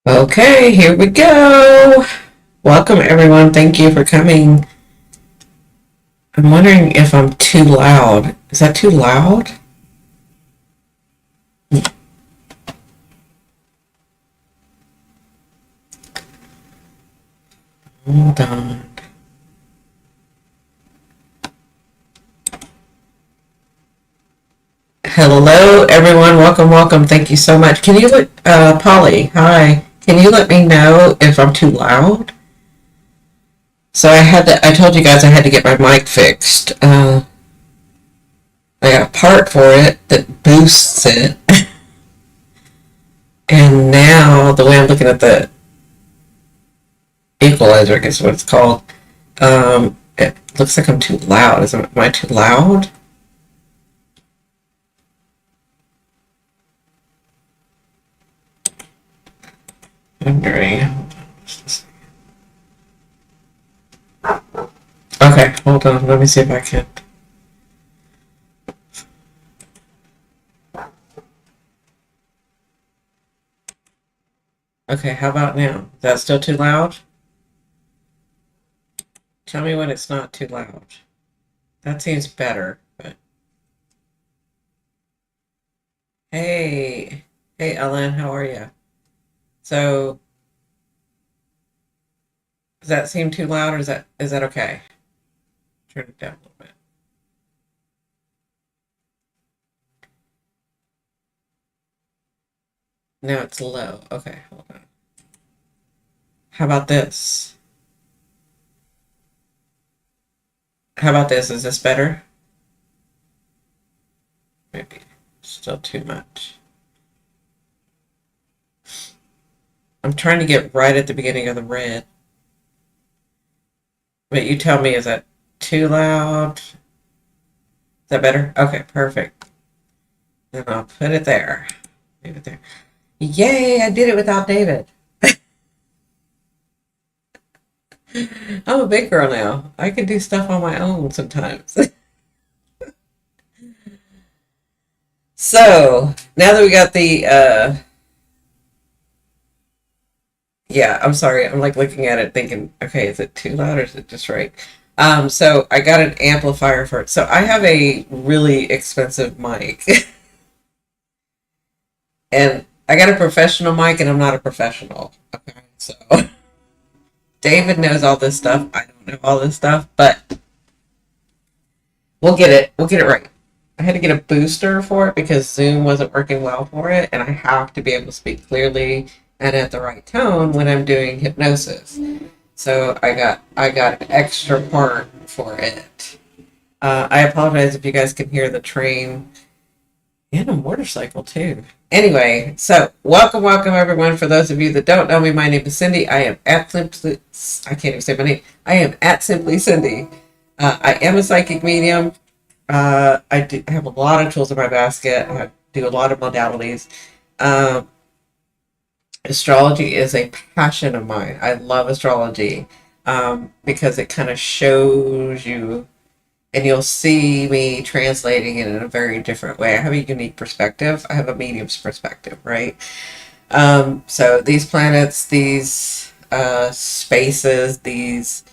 Okay, here we go. Welcome, everyone. Thank you for coming. I'm wondering if I'm too loud. Is that too loud? Hold on. Hello, everyone. Welcome, welcome. Thank you so much. Can you let, Polly, hi. Can you let me know if I'm too loud? So I told you guys I had to get my mic fixed. I got a part for it that boosts it. And now, the way I'm looking at the equalizer, I guess is what it's called, it looks like I'm too loud. Am I too loud? Wondering. Okay, hold on. Let me see if I can. Okay, how about now? Is that still too loud? Tell me when it's not too loud. That seems better, but hey, hey Ellen, how are you? So, does that seem too loud or is that okay? Turn it down a little bit. Now it's low. Okay, hold on. How about this? How about this? Is this better? Maybe still too much. I'm trying to get right at the beginning of the red. But you tell me, is that too loud? Is that better? Okay, perfect. Then I'll put it there. Leave it there. Yay, I did it without David. I'm a big girl now. I can do stuff on my own sometimes. So, now that we got the yeah, I'm sorry. I'm like looking at it thinking, okay, is it too loud or is it just right? So I got an amplifier for it. So I have a really expensive mic. And I got a professional mic and I'm not a professional. Okay. So David knows all this stuff. I don't know all this stuff, but we'll get it. We'll get it right. I had to get a booster for it because Zoom wasn't working well for it, and I have to be able to speak clearly and at the right tone when I'm doing hypnosis. So I got an extra part for it. I apologize if you guys can hear the train and a motorcycle too. Anyway, so welcome everyone. For those of you that don't know me, my name is Cindy. I am at Simply. I can't even say my name. I am at Simply Cindy. I am a psychic medium. I have a lot of tools in my basket. I do a lot of modalities. Um, Astrology is a passion of mine. I love astrology because it kind of shows you, and you'll see me translating it in a very different way. I have a unique perspective. I have a medium's perspective, right? So these planets, these spaces, these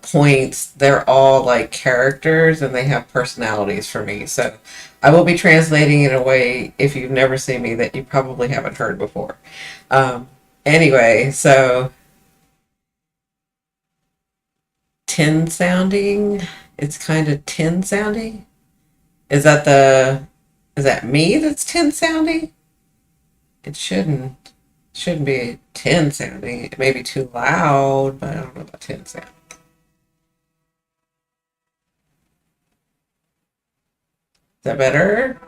points, they're all like characters and they have personalities for me. So I will be translating in a way, if you've never seen me, that you probably haven't heard before. Um, anyway, so tin sounding. It's kind of tin sounding. Is that the is that me that's tin sounding? It shouldn't be tin sounding. It may be too loud, but I don't know about tin sound. Is that better?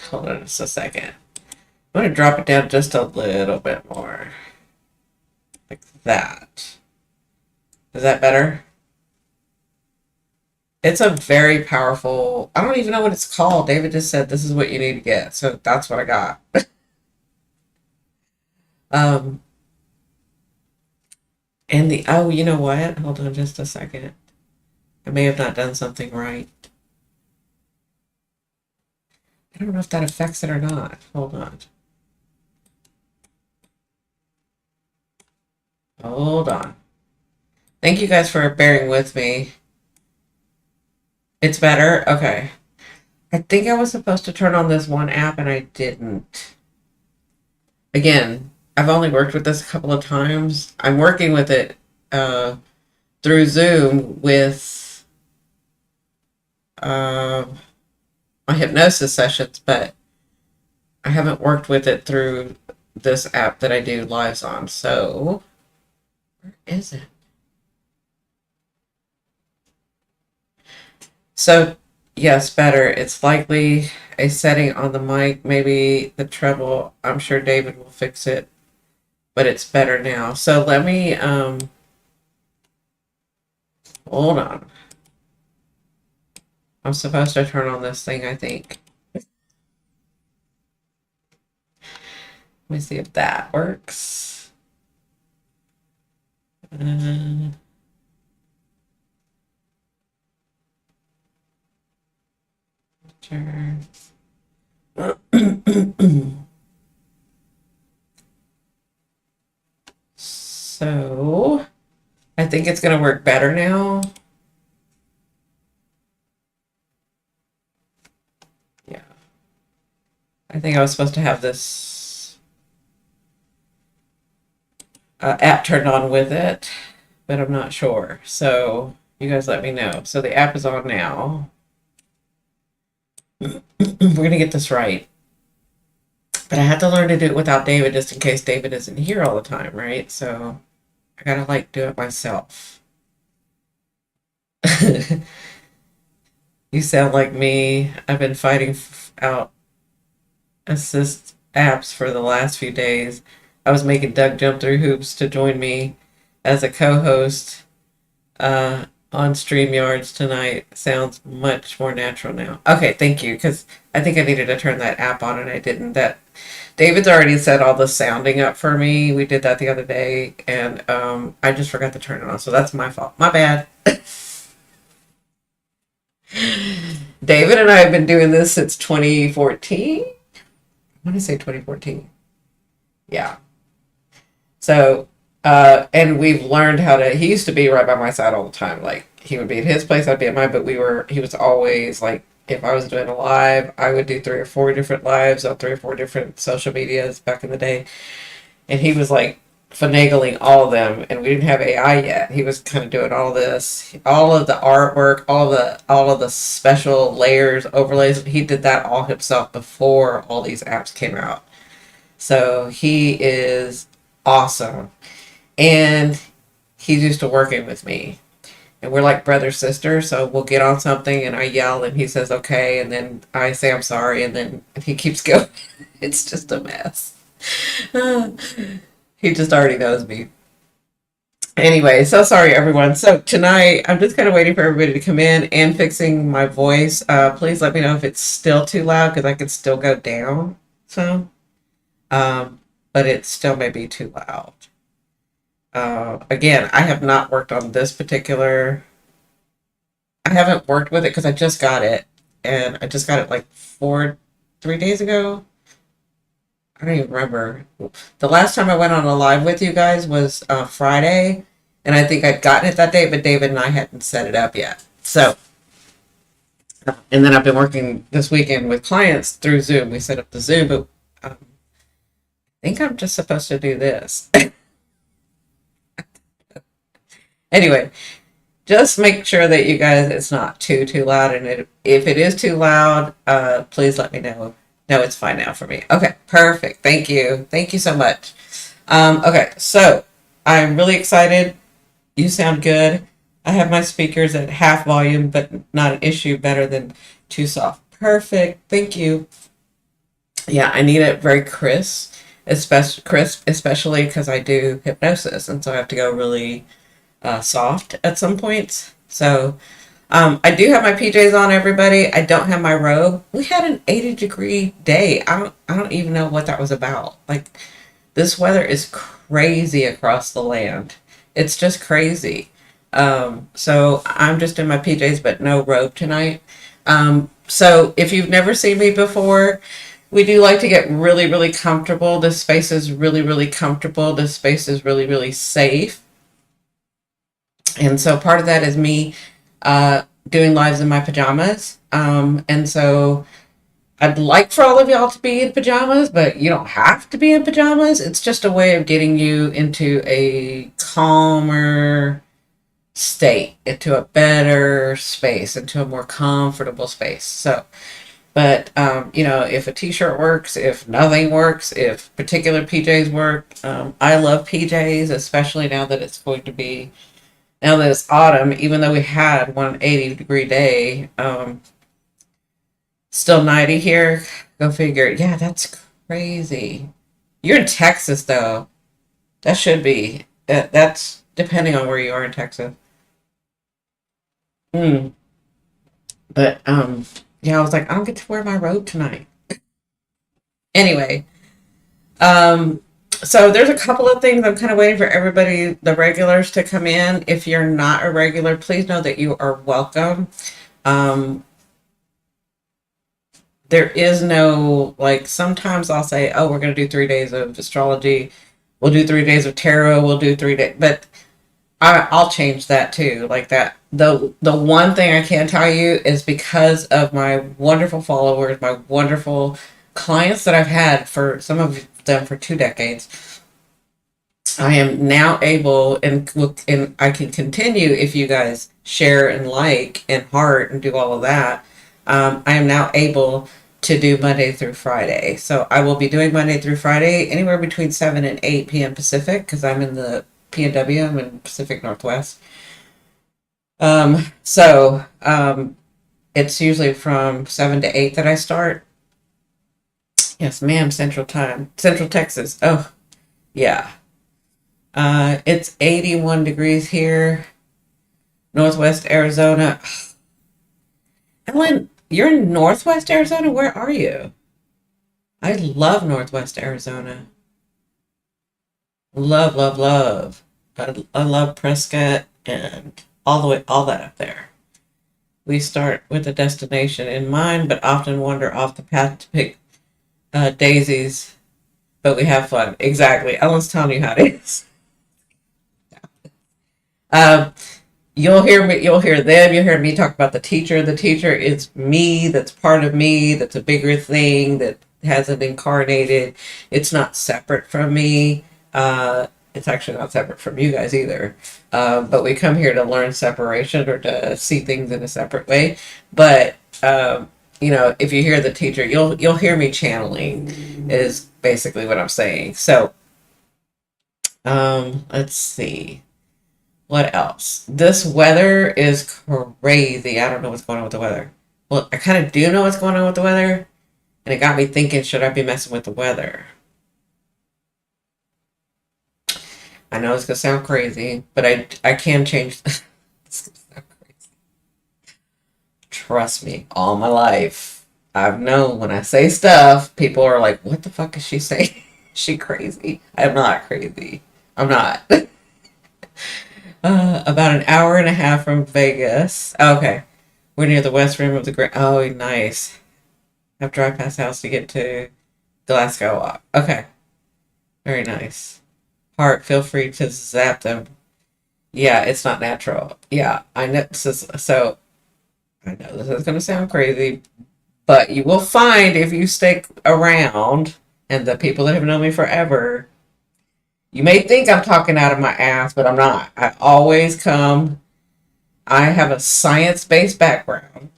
Hold on just a second. I'm gonna drop it down just a little bit more. Like that. Is that better? It's a very powerful, I don't even know what it's called. David just said this is what you need to get. So that's what I got. Um and the oh, you know what? Hold on just a second. I may have not done something right. I don't know if that affects it or not. Hold on. Hold on. Thank you guys for bearing with me. It's better? Okay. I think I was supposed to turn on this one app and I didn't. Again, I've only worked with this a couple of times. I'm working with it uh, through Zoom with uh, my hypnosis sessions, but I haven't worked with it through this app that I do lives on. So, where is it? So, yes, better. It's likely a setting on the mic, maybe the treble. I'm sure David will fix it, but it's better now. So let me hold on. I'm supposed to turn on this thing, I think. Let me see if that works. Uh, sure. So I think it's going to work better now. Yeah. I think I was supposed to have this app turned on with it, but I'm not sure. So you guys let me know. So the app is on now. We're going to get this right. But I have to learn to do it without David just in case David isn't here all the time, right? So I gotta like do it myself. You sound like me. I've been fighting out assist apps for the last few days. I was making Doug jump through hoops to join me as a co-host on StreamYards tonight. Sounds much more natural now. Okay, thank you, because I think I needed to turn that app on and I didn't. That David's already set all the sounding up for me. We did that the other day, and I just forgot to turn it on. So that's my fault. My bad. David and I have been doing this since 2014. I want to say 2014. Yeah. So, and we've learned how to. He used to be right by my side all the time. Like he would be at his place, I'd be at mine. But he was always like, if I was doing a live, I would do 3 or 4 different lives on 3 or 4 different social medias back in the day. And he was like finagling all of them, and we didn't have AI yet. He was kind of doing all this, all of the artwork, all of the special layers, overlays. He did that all himself before all these apps came out. So he is awesome, and he's used to working with me. And we're like brother sister, so we'll get on something and I yell and he says okay, and then I say I'm sorry, and then he keeps going. It's just a mess. He just already knows me. Anyway, so sorry everyone. So tonight I'm just kind of waiting for everybody to come in and fixing my voice. Please let me know if it's still too loud because I could still go down some, but it still may be too loud. Again, I have not worked on this particular. I haven't worked with it because I just got it, and I just got it like 3 days ago. I don't even remember. The last time I went on a live with you guys was Friday, and I think I'd gotten it that day, but David and I hadn't set it up yet. So, and then I've been working this weekend with clients through Zoom. We set up the Zoom, but I think I'm just supposed to do this. Anyway, just make sure that you guys it's not too loud, and if it is too loud, please let me know. No, it's fine now for me. Okay, perfect. Thank you so much. Okay, so I'm really excited. You sound good. I have my speakers at half volume, but not an issue. Better than too soft. Perfect. Thank you. Yeah, I need it very especially because I do hypnosis, and so I have to go really soft at some points. So I do have my PJs on, everybody. I don't have my robe. We had an 80-degree day. I don't even know what that was about. Like this weather is crazy across the land. It's just crazy. So I'm just in my PJs, but no robe tonight. So if you've never seen me before, we do like to get really, really comfortable. This space is really, really comfortable. This space is really, really safe. And so part of that is me doing lives in my pajamas. And so I'd like for all of y'all to be in pajamas, but you don't have to be in pajamas. It's just a way of getting you into a calmer state, into a better space, into a more comfortable space. So, but if a t-shirt works, if nothing works, if particular PJs work, I love PJs, especially now that it's autumn, even though we had one 80-degree day, still 90 here. Go figure. Yeah, that's crazy. You're in Texas, though. That should be. That's depending on where you are in Texas. Hmm. But yeah, I was like, I don't get to wear my robe tonight. Anyway, um, so there's a couple of things I'm kind of waiting for everybody, the regulars, to come in. If you're not a regular, please know that you are welcome. Um, there is no, like, sometimes I'll say, oh, we're going to do 3 days of astrology. We'll do 3 days of tarot. We'll do 3 days, but I'll change that too. Like that. The one thing I can tell you is because of my wonderful followers, my wonderful clients that I've had for some of them for 2 decades, I am now able and I can continue if you guys share and like and heart and do all of that. I am now able to do Monday through Friday. So I will be doing Monday through Friday anywhere between 7 and 8 p.m. Pacific because I'm in the PNW, I'm in Pacific Northwest. So it's usually from 7 to 8 that I start. Yes, ma'am, Central Time, Central Texas. Oh, yeah. It's 81 degrees here, Northwest Arizona. Ellen, you're in Northwest Arizona? Where are you? I love Northwest Arizona. Love, love, love. I love Prescott and all that up there. We start with a destination in mind, but often wander off the path to pick daisies, but we have fun. Exactly. Ellen's telling you how it is. Um, you'll hear me, you'll hear them, you'll hear me talk about the teacher. The teacher is me, that's part of me, that's a bigger thing that hasn't incarnated. It's not separate from me. It's actually not separate from you guys either. But we come here to learn separation or to see things in a separate way. But if you hear the teacher, you'll hear me channeling is basically what I'm saying. So let's see. What else? This weather is crazy. I don't know what's going on with the weather. Well, I kind of do know what's going on with the weather, and it got me thinking, should I be messing with the weather? I know it's gonna sound crazy, but I can change. It's gonna sound crazy. Trust me, all my life, I've known when I say stuff, people are like, "What the fuck is she saying? Is she crazy?" I'm not crazy. I'm not. About an hour and a half from Vegas. Okay. We're near the west rim of the Grand. Oh, nice. Have to drive past the house to get to Glasgow Walk. Okay. Very nice. Heart, feel free to zap them. Yeah, it's not natural. Yeah, I know. So I know this is going to sound crazy, but you will find if you stick around and the people that have known me forever, you may think I'm talking out of my ass, but I'm not. I always come. I have a science based background.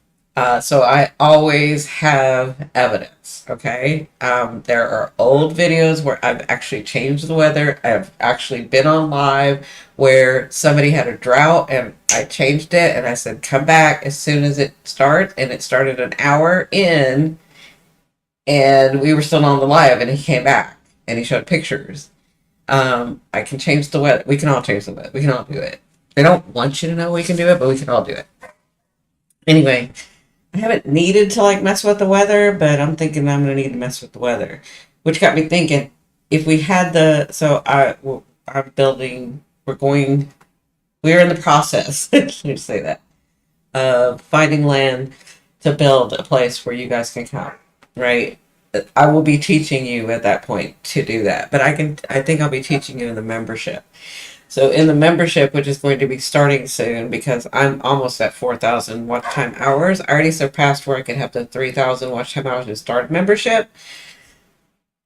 So I always have evidence. Okay. There are old videos where I've actually changed the weather. I've actually been on live where somebody had a drought and I changed it and I said, come back as soon as it starts. And it started an hour in and we were still on the live and he came back and he showed pictures. I can change the weather. We can all change the weather. We can all do it. They don't want you to know we can do it, but we can all do it. Anyway, I haven't needed to like mess with the weather, but I'm thinking I'm gonna need to mess with the weather, which got me thinking if we had I'm building. We're in the process. Let me say that finding land to build a place where you guys can come, right? I will be teaching you at that point to do that, but I think I'll be teaching you in the membership. So in the membership, which is going to be starting soon, because I'm almost at 4,000 watch time hours. I already surpassed where I could have the 3,000 watch time hours to start membership.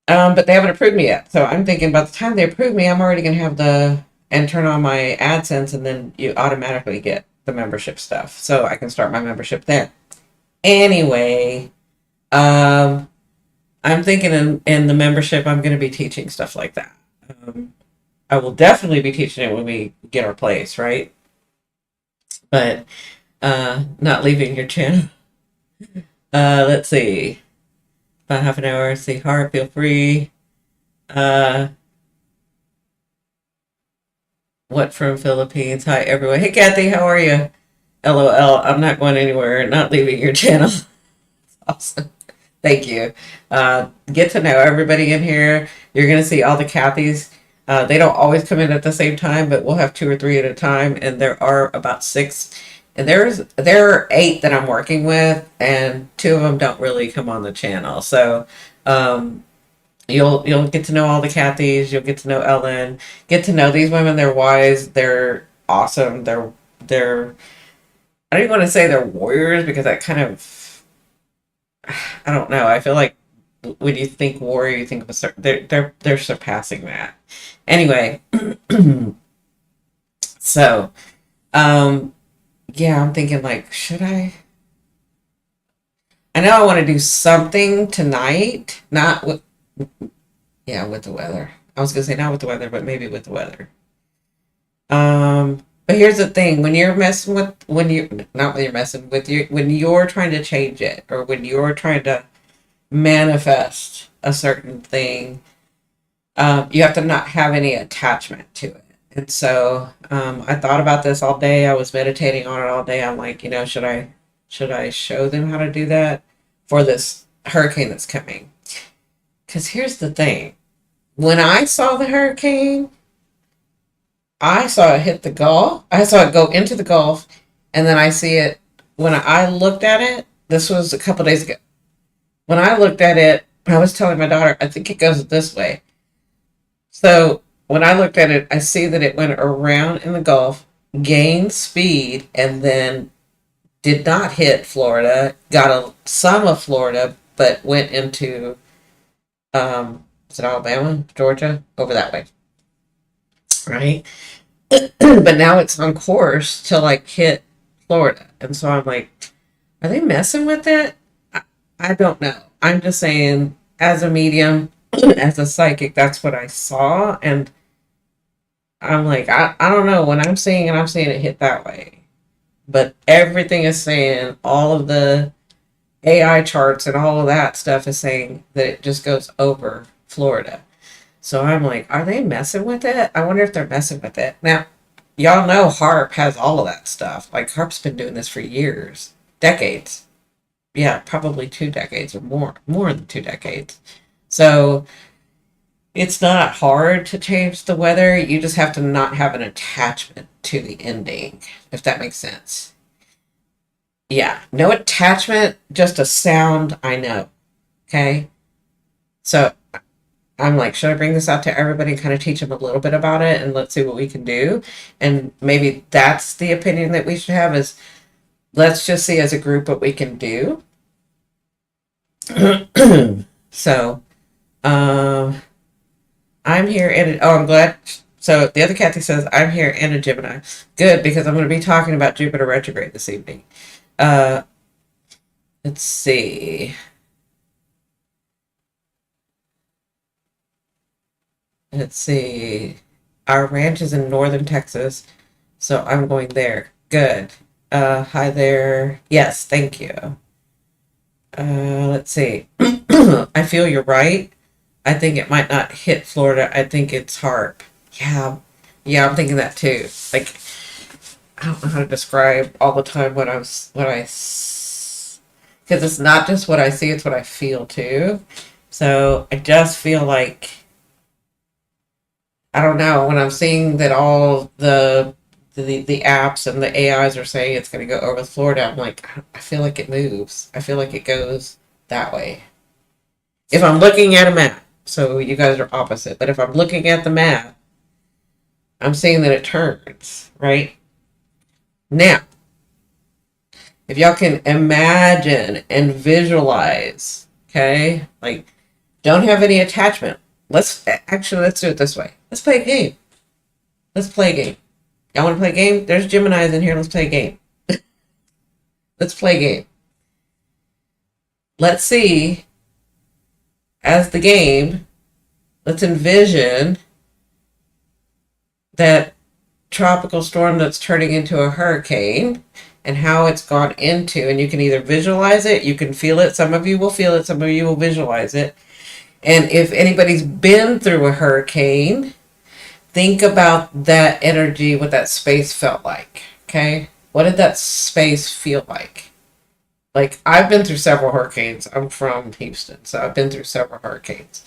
But they haven't approved me yet. So I'm thinking by the time they approve me, I'm already going to have and turn on my AdSense, and then you automatically get the membership stuff. So I can start my membership then. Anyway, I'm thinking in the membership, I'm going to be teaching stuff like that. I will definitely be teaching it when we get our place, right? But not leaving your channel. Let's see. About half an hour. Say heart, feel free. What from Philippines? Hi, everyone. Hey, Kathy, how are you? LOL. I'm not going anywhere. Not leaving your channel. Awesome. Thank you. Get to know everybody in here. You're going to see all the Kathys. They don't always come in at the same time, but we'll have 2 or 3 at a time. And there are about 6. And there are 8 that I'm working with, and 2 of them don't really come on the channel. So you'll get to know all the Kathys. You'll get to know Ellen. Get to know these women. They're wise. They're awesome. They're I don't even want to say they're warriors, because that kind of, I don't know. I feel like when you think warrior, you think of a certain, they're surpassing that. Anyway, so yeah, I'm thinking like, should I? I know I want to do something tonight, not with, yeah, with the weather. I was gonna say not with the weather, but maybe with the weather. But here's the thing: when you're messing with, not when you're messing with you, when you're trying to change it, or when you're trying to manifest a certain thing, you have to not have any attachment to it. And so I thought about this all day. I was meditating on it all day. I'm like, should I show them how to do that for this hurricane that's coming? Because here's the thing: when I saw the hurricane, I saw it hit the Gulf. I saw it go into the Gulf, and then I see it when I looked at it. This was a couple days ago. When I looked at it, I was telling my daughter, I think it goes this way. So when I looked at it, I see that it went around in the Gulf, gained speed, and then did not hit Florida. Got some of Florida, but went into is it Alabama, Georgia, over that way, right? But now it's on course to like hit Florida, and so I'm like, are they messing with it? I don't know. I'm just saying, as a medium, as a psychic, that's what I saw, and I'm like, I don't know. When I'm seeing it hit that way, but everything is saying, all of the AI charts and all of that stuff is saying that it just goes over Florida. So I'm like, are they messing with it? I wonder if they're messing with it. Now, y'all know HARP has all of that stuff. Like, HARP's been doing this for years, decades. Yeah, probably 2 decades or more than 2 decades. So it's not hard to change the weather. You just have to not have an attachment to the ending, if that makes sense. Yeah, no attachment, just a sound I know. Okay? So I'm like, should I bring this out to everybody and kind of teach them a little bit about it, and let's see what we can do? And maybe that's the opinion that we should have, is let's just see as a group what we can do. So, I'm here and I'm glad. So the other Kathy says, I'm here and a Gemini. Good, because I'm going to be talking about Jupiter retrograde this evening. Let's see. Let's see. Our ranch is in northern Texas, so I'm going there. Good. Hi there. Yes, thank you. Let's see. I feel you're right. I think it might not hit Florida. I think it's HARP. Yeah. Yeah, I'm thinking that too. Like, I don't know how to describe all the time because it's not just what I see, it's what I feel too. So I just feel like, I don't know, when I'm seeing that all the the apps and the AIs are saying it's going to go over Florida. I'm like, I feel like it moves. I feel like it goes that way. If I'm looking at a map, so you guys are opposite, but if I'm looking at the map, I'm seeing that it turns, right? Now, if y'all can imagine and visualize, okay, like don't have any attachment. Let's do it this way. Let's play a game. Let's play a game. Y'all want to play a game? There's Geminis in here. Let's play a game. Let's play a game. Let's see, as the game, let's envision that tropical storm that's turning into a hurricane and how it's gone into, and you can either visualize it, you can feel it. Some of you will feel it, some of you will visualize it. And if anybody's been through a hurricane, think about that energy, what that space felt like. Okay? What did that space feel like? Like, I've been through several hurricanes. I'm from Houston, so I've been through several hurricanes.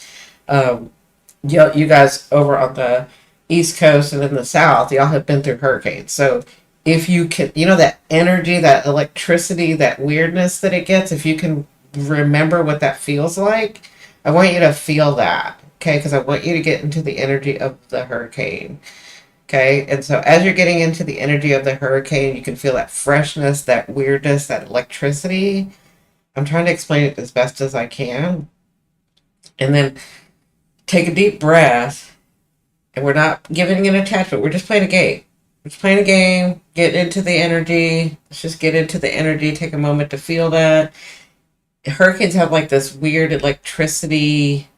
You guys over on the East Coast and in the South, y'all have been through hurricanes. So if you can, that energy, that electricity, that weirdness that it gets, if you can remember what that feels like, I want you to feel that, okay? Because I want you to get into the energy of the hurricane, okay? And so as you're getting into the energy of the hurricane, you can feel that freshness, that weirdness, that electricity. I'm trying to explain it as best as I can. And then take a deep breath, and we're not giving an attachment. We're just playing a game. We're just playing a game, get into the energy. Let's just get into the energy, take a moment to feel that. Hurricanes have like this weird electricity.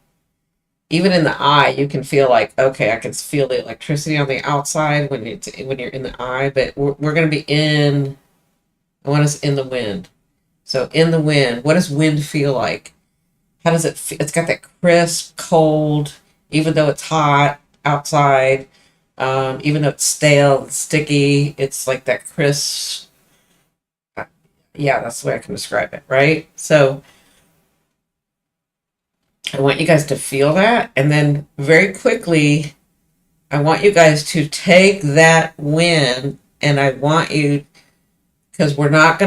Even in the eye, you can feel like, okay, I can feel the electricity on the outside when you're in the eye, but we're going to be I want us in the wind. So in the wind, what does wind feel like? How does it feel? It's got that crisp, cold, even though it's hot outside, even though it's stale and sticky, it's like that crisp. Yeah, that's the way I can describe it, right? So I want you guys to feel that. And then very quickly, I want you guys to take that wind, and I want you, because we're not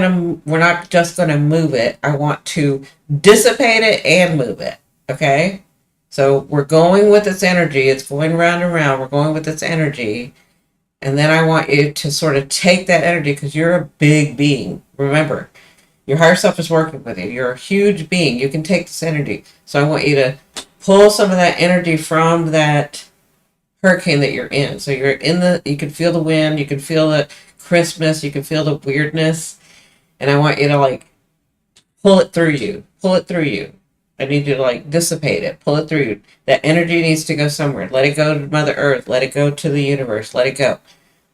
just gonna move it. I want to dissipate it and move it. Okay? So we're going with its energy. It's going round and round. We're going with its energy. And then I want you to sort of take that energy, because you're a big being. Remember, your higher self is working with you. You're a huge being. You can take this energy. So I want you to pull some of that energy from that hurricane that you're in. So you can feel the wind, you can feel the crispness, you can feel the weirdness. And I want you to like pull it through you. Pull it through you. I need you to like dissipate it. Pull it through you. That energy needs to go somewhere. Let it go to Mother Earth. Let it go to the universe. Let it go.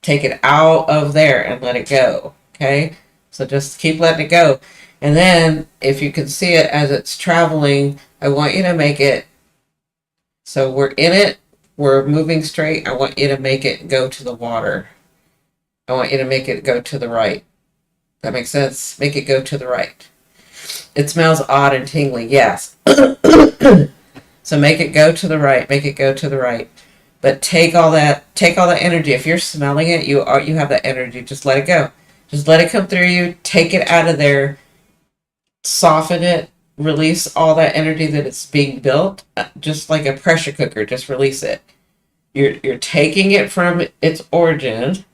Take it out of there and let it go. Okay? So just keep letting it go. And then if you can see it as it's traveling, I want you to make it so we're in it, we're moving straight. I want you to make it go to the water. I want you to make it go to the right. That makes sense? Make it go to the right. It smells odd and tingly, yes. So make it go to the right. Make it go to the right. But take all that energy. If you're smelling it, you have that energy. Just let it go. Just let it come through you. Take it out of there. Soften it. Release all that energy that it's being built. Just like a pressure cooker. Just release it. You're taking it from its origin,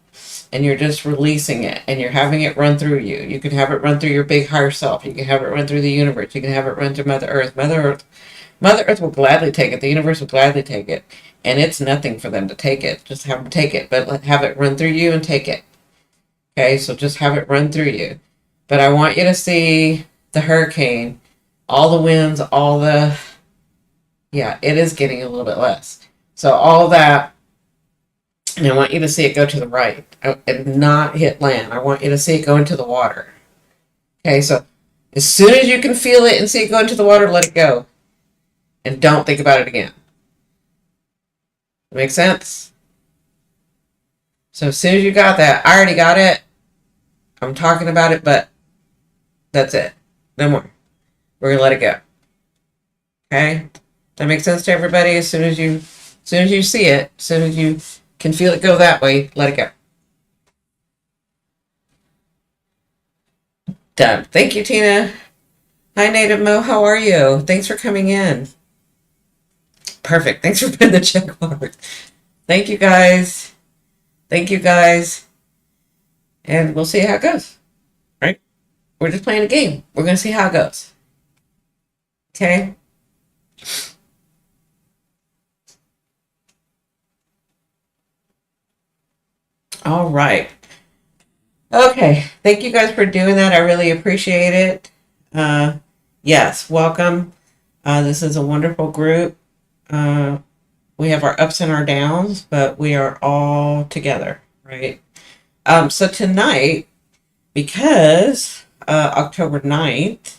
and you're just releasing it, and you're having it run through you. You can have it run through your big higher self. You can have it run through the universe. You can have it run through Mother Earth. Mother Earth will gladly take it. The universe will gladly take it. And it's nothing for them to take it. Just have them take it. But have it run through you and take it. Okay, so just have it run through you. But I want you to see the hurricane, all the winds, it is getting a little bit less. So all that, and I want you to see it go to the right and not hit land. I want you to see it go into the water. Okay, so as soon as you can feel it and see it go into the water, let it go. And don't think about it again. Make sense? So as soon as you got that, I already got it. I'm talking about it, but that's it. No more. We're gonna let it go. Okay? That makes sense to everybody? As soon as you see it, as soon as you can feel it go that way, let it go. Done. Thank you, Tina. Hi, Native Mo. How are you? Thanks for coming in. Perfect. Thanks for putting the check mark. Thank you, guys. Thank you, guys. And we'll see how it goes. Right? We're just playing a game. We're going to see how it goes. Okay? All right. Okay. Thank you guys for doing that. I really appreciate it. Yes, welcome. This is a wonderful group. We have our ups and our downs, but we are all together, right? So tonight, because October 9th,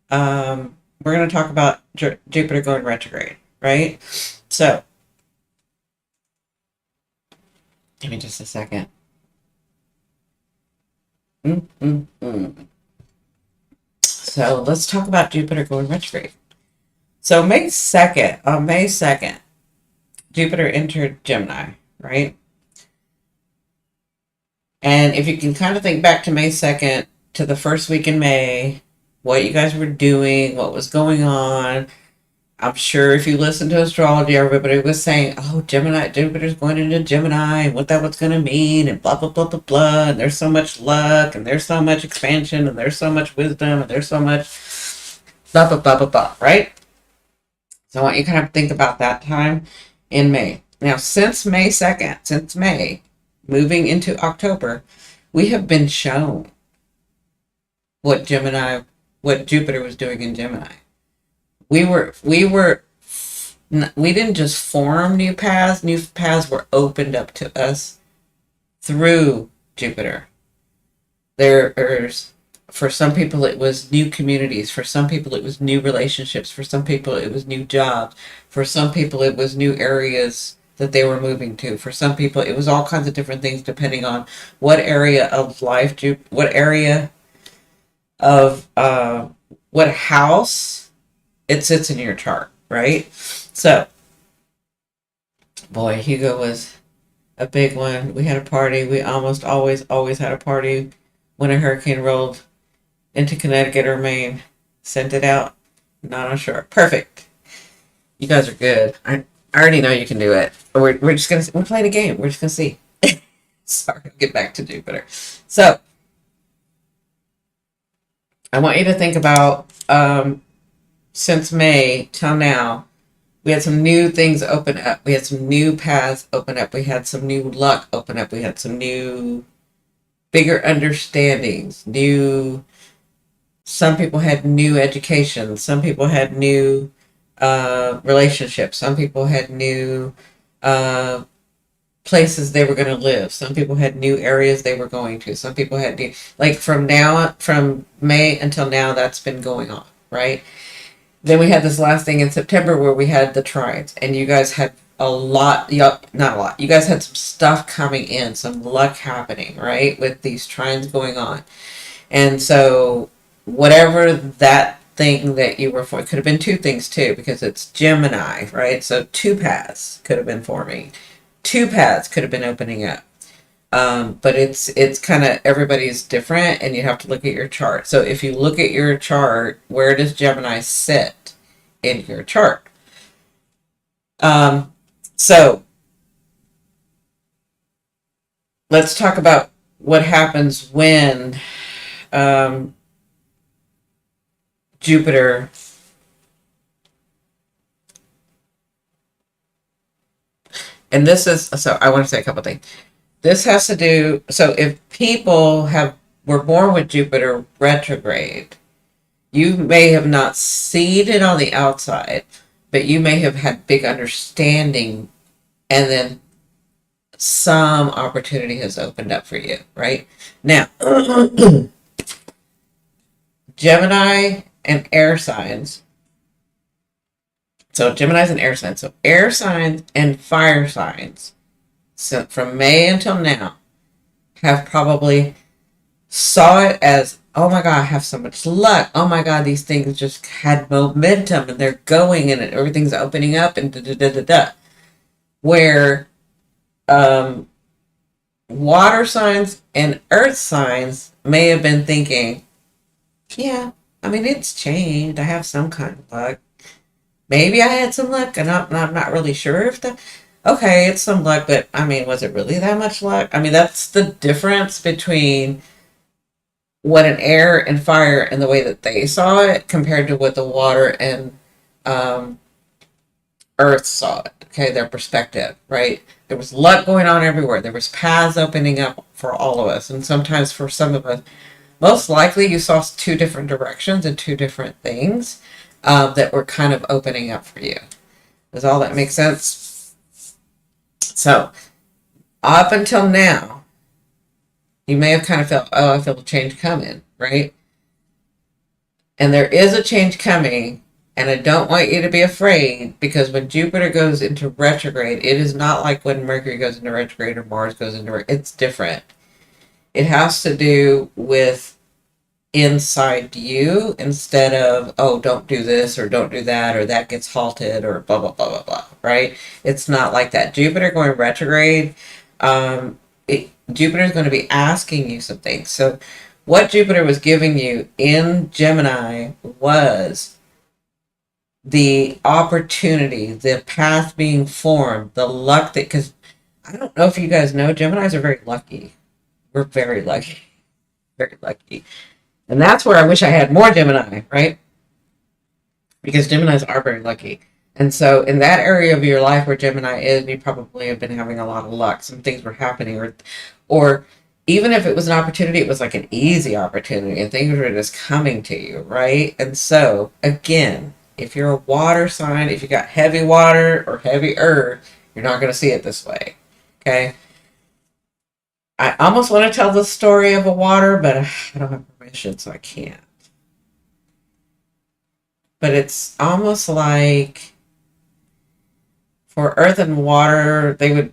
we're going to talk about Jupiter going retrograde, right? So, give me just a second. So let's talk about Jupiter going retrograde. So May 2nd, on May 2nd, Jupiter entered Gemini, right? And if you can kind of think back to May 2nd, to the first week in May, what you guys were doing, what was going on. I'm sure if you listen to astrology, everybody was saying, oh, Gemini, Jupiter's going into Gemini, and what that was going to mean, and blah, blah, blah, blah, blah. And there's so much luck, and there's so much expansion, and there's so much wisdom, and there's so much blah, blah, blah, blah, blah, right? So I want you to kind of think about that time in May. Now, since May 2nd, since May, moving into October, we have been shown what Jupiter was doing in Gemini. We didn't just form new paths were opened up to us through Jupiter. For some people it was new communities, for some people it was new relationships, for some people it was new jobs, for some people it was new areas that they were moving to, for some people it was all kinds of different things depending on what area of life, what area of what house it sits in your chart, right? So, boy, Hugo was a big one. We had a party. We almost always had a party when a hurricane rolled into Connecticut or Maine. Sent it out. Not on shore. Perfect. You guys are good. I already know you can do it. We're playing a game. We're just gonna see. Sorry, I'll get back to Jupiter. So, I want you to think about since May till now, we had some new things open up. We had some new paths open up. We had some new luck open up. We had some new, bigger understandings. Some people had new education. Some people had new relationships. Some people had new places they were going to live. Some people had new areas they were going to. Some people had new, like from May until now, that's been going on, right? Then we had this last thing in September where we had the trines, and you guys had a lot, not a lot, you guys had some stuff coming in, some luck happening, right, with these trines going on. And so, whatever that thing that you were for, it could have been two things too, because it's Gemini, right? So, two paths could have been forming, two paths could have been opening up. But it's kind of, everybody's different, and you have to look at your chart. So if you look at your chart, where does Gemini sit in your chart? So let's talk about what happens when Jupiter, and this is, so I want to say a couple things. This has to do, so if people were born with Jupiter retrograde, you may have not seen it on the outside, but you may have had big understanding, and then some opportunity has opened up for you, right? Now, Gemini and air signs. So Gemini's and air signs. So air signs and fire signs, so from May until now, have probably saw it as, oh my God, I have so much luck. Oh my God, these things just had momentum and they're going and everything's opening up and da da da da da. Where water signs and earth signs may have been thinking, Yeah, I mean, it's changed. I have some kind of luck. Maybe I had some luck, and I'm not really sure if the. Okay, it's some luck, but I mean, was it really that much luck? I mean, that's the difference between what an air and fire and the way that they saw it compared to what the water and um, earth saw it. Okay, their perspective, right? There was luck going on everywhere. There was paths opening up for all of us, and sometimes for some of us, most likely you saw two different directions and two different things that were kind of opening up for you. Does all that make sense? So, up until now, you may have kind of felt, oh, I feel a change coming, right? And there is a change coming, and I don't want you to be afraid because when Jupiter goes into retrograde, it is not like when Mercury goes into retrograde or Mars goes into retrograde. It's different. It has to do with inside you instead of, oh, don't do this or don't do that or that gets halted or blah, blah, blah, blah, blah, right? It's not like that. Jupiter going retrograde, Jupiter is going to be asking you some things. So, what Jupiter was giving you in Gemini was the opportunity, the path being formed, the luck that, because I don't know if you guys know, Geminis are very lucky. We're very lucky, very lucky. And that's where I wish I had more Gemini, right? Because Geminis are very lucky. And so in that area of your life where Gemini is, you probably have been having a lot of luck. Some things were happening, or even if it was an opportunity, it was like an easy opportunity and things were just coming to you, right? And so again, if you're a water sign, if you got heavy water or heavy earth, you're not going to see it this way. Okay. I almost want to tell the story of a water, but I don't have permission, so I can't. But it's almost like for earth and water, they would,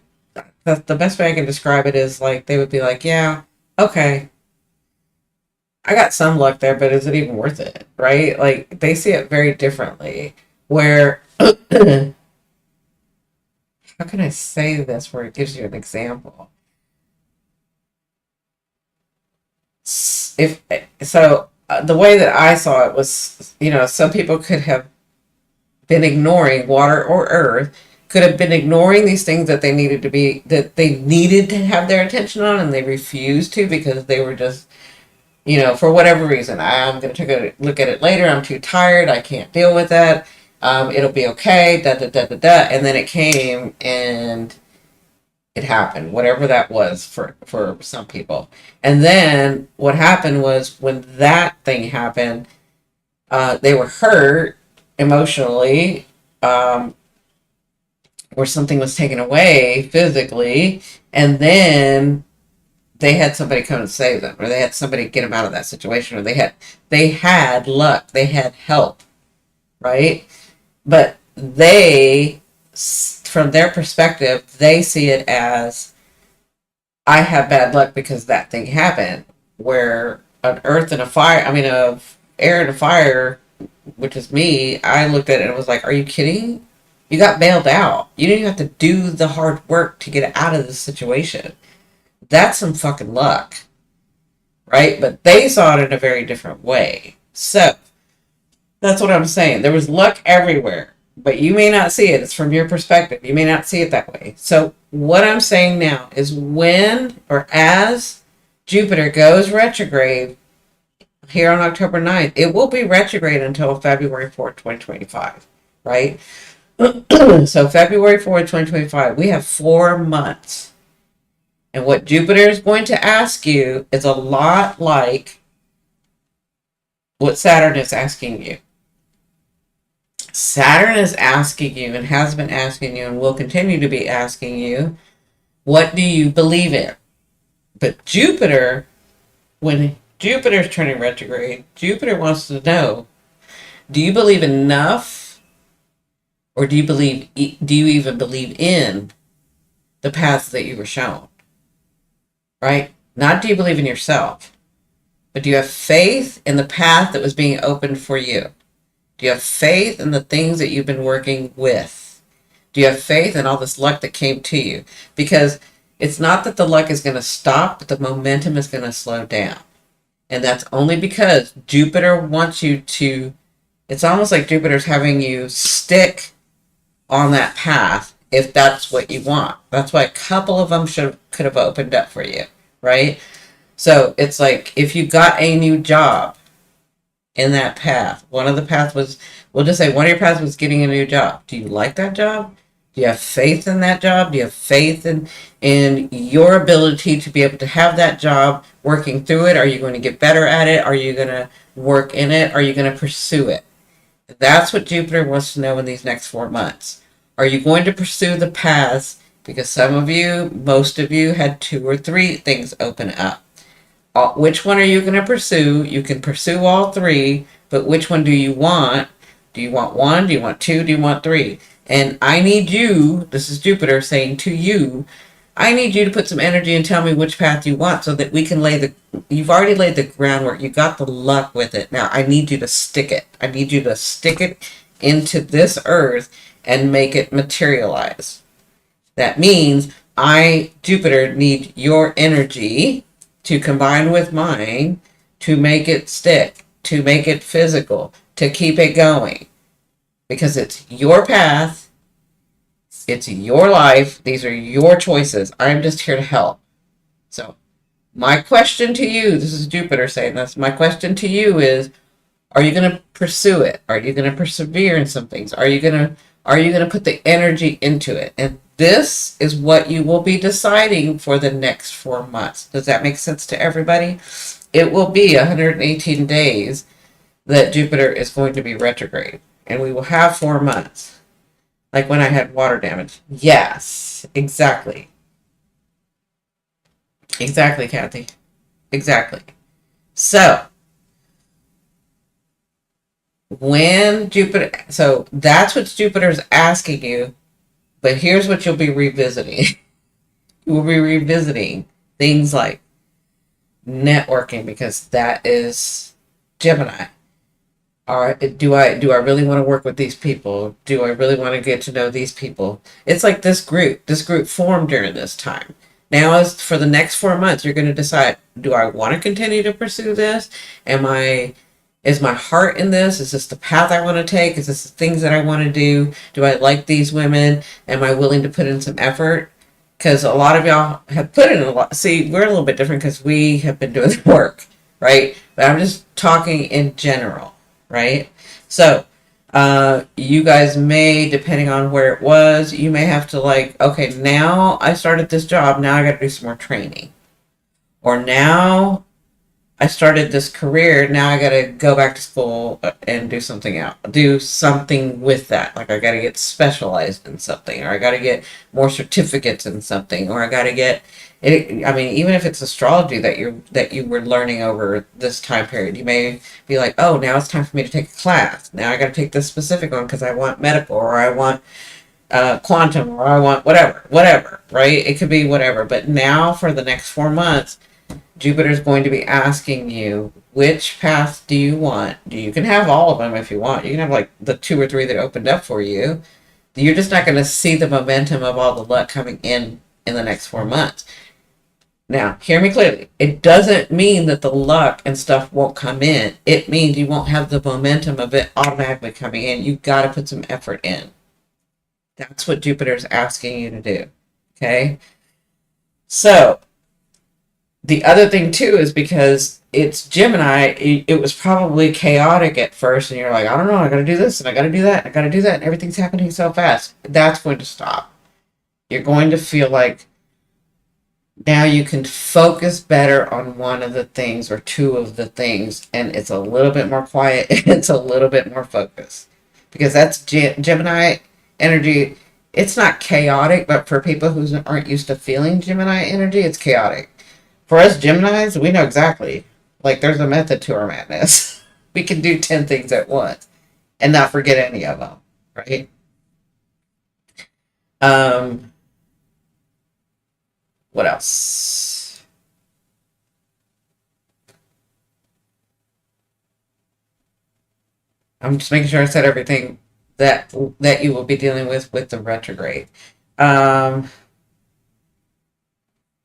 the best way I can describe it is like they would be like, yeah, okay, I got some luck there, but is it even worth it? Right? Like they see it very differently. Where, how can I say this where it gives you an example? If so, the way that I saw it was, some people could have been ignoring water or earth, could have been ignoring these things that they needed to have their attention on, and they refused to because they were just, for whatever reason. I'm going to take a look at it later. I'm too tired. I can't deal with that. It'll be okay. Da da da da da. And then it came and it happened, whatever that was for some people. And then what happened was when that thing happened, they were hurt emotionally, or something was taken away physically, and then they had somebody come and save them, or they had somebody get them out of that situation, or they had luck, they had help, right? But from their perspective, they see it as I have bad luck because that thing happened. Where an earth and a fire, I mean, a air and a fire, which is me, I looked at it and was like, are you kidding? You got bailed out. You didn't even have to do the hard work to get out of this situation. That's some fucking luck, right? But they saw it in a very different way. So that's what I'm saying. There was luck everywhere, but you may not see it. It's from your perspective. You may not see it that way. So what I'm saying now is when or as Jupiter goes retrograde here on October 9th, it will be retrograde until February 4th, 2025, right? So February 4th, 2025, we have 4 months. And what Jupiter is going to ask you is a lot like what Saturn is asking you. Saturn is asking you and has been asking you and will continue to be asking you, what do you believe in? But Jupiter, when Jupiter's turning retrograde, Jupiter wants to know, do you believe enough, or do you even believe in the paths that you were shown? Right? Not do you believe in yourself, but do you have faith in the path that was being opened for you? Do you have faith in the things that you've been working with? Do you have faith in all this luck that came to you? Because it's not that the luck is going to stop, but the momentum is going to slow down. And that's only because Jupiter wants you to, it's almost like Jupiter's having you stick on that path if that's what you want. That's why a couple of them could have opened up for you, right? So it's like if you got a new job in that path, one of the paths was, we'll just say one of your paths was getting a new job. Do you like that job? Do you have faith in that job? Do you have faith in your ability to be able to have that job, working through it? Are you going to get better at it? Are you going to work in it? Are you going to pursue it? That's what Jupiter wants to know in these next 4 months. Are you going to pursue the paths? Because some of you, most of you, had 2 or 3 things open up. Which one are you going to pursue? You can pursue all 3, but which one do you want? Do you want 1? Do you want 2? Do you want 3? And I need you, this is Jupiter saying to you, I need you to put some energy and tell me which path you want so that we can you've already laid the groundwork. You got the luck with it. Now I need you to stick it. I need you to stick it into this earth and make it materialize. That means Jupiter, need your energy to combine with mine to make it stick, to make it physical, to keep it going. Because it's your path, it's your life, these are your choices. I'm just here to help. So, my question to you, this is Jupiter saying this, my question to you is, are you going to pursue it? Are you going to persevere in some things? Are you going to put the energy into it? And this is what you will be deciding for the next 4 months. Does that make sense to everybody? It will be 118 days that Jupiter is going to be retrograde. And we will have 4 months. Like when I had water damage. Yes, exactly. Exactly, Kathy. Exactly. So, so that's what Jupiter's asking you, but here's what you'll be revisiting. You will be revisiting things like networking, because that is Gemini. Do I really want to work with these people? Do I really want to get to know these people? It's like this group formed during this time. Now, as for the next 4 months, you're going to decide, do I want to continue to pursue this? Is my heart in this? Is this the path I want to take? Is this the things that I want to do? Do I like these women? Am I willing to put in some effort? Because a lot of y'all have put in a lot. See, we're a little bit different because we have been doing the work, right? But I'm just talking in general, right? So, you guys may, depending on where it was, you may have to okay, now I started this job, now I got to do some more training. Or now I started this career, now I got to go back to school and do something else. Do something with that. Like I got to get specialized in something, or I got to get more certificates in something, or I got to get it. I mean, even if it's astrology that you were learning over this time period, you may be like, oh, now it's time for me to take a class. Now I got to take this specific one because I want medical, or I want quantum, or I want whatever, right? It could be whatever. But now for the next 4 months, Jupiter's going to be asking you, which path do you want? You can have all of them if you want. You can have like the 2 or 3 that opened up for you. You're just not going to see the momentum of all the luck coming in the next 4 months. Now, hear me clearly. It doesn't mean that the luck and stuff won't come in. It means you won't have the momentum of it automatically coming in. You've got to put some effort in. That's what Jupiter's asking you to do. Okay? So, the other thing too is because it's Gemini, it was probably chaotic at first, and you're like, I don't know, I gotta do this, and I gotta do that, and I gotta do that, and everything's happening so fast. That's going to stop. You're going to feel like now you can focus better on one of the things or 2 of the things, and it's a little bit more quiet, and it's a little bit more focused. Because that's Gemini energy. It's not chaotic, but for people who aren't used to feeling Gemini energy, it's chaotic. For us Geminis, we know exactly. Like, there's a method to our madness. We can do 10 things at once and not forget any of them, right? What else? I'm just making sure I said everything that you will be dealing with the retrograde.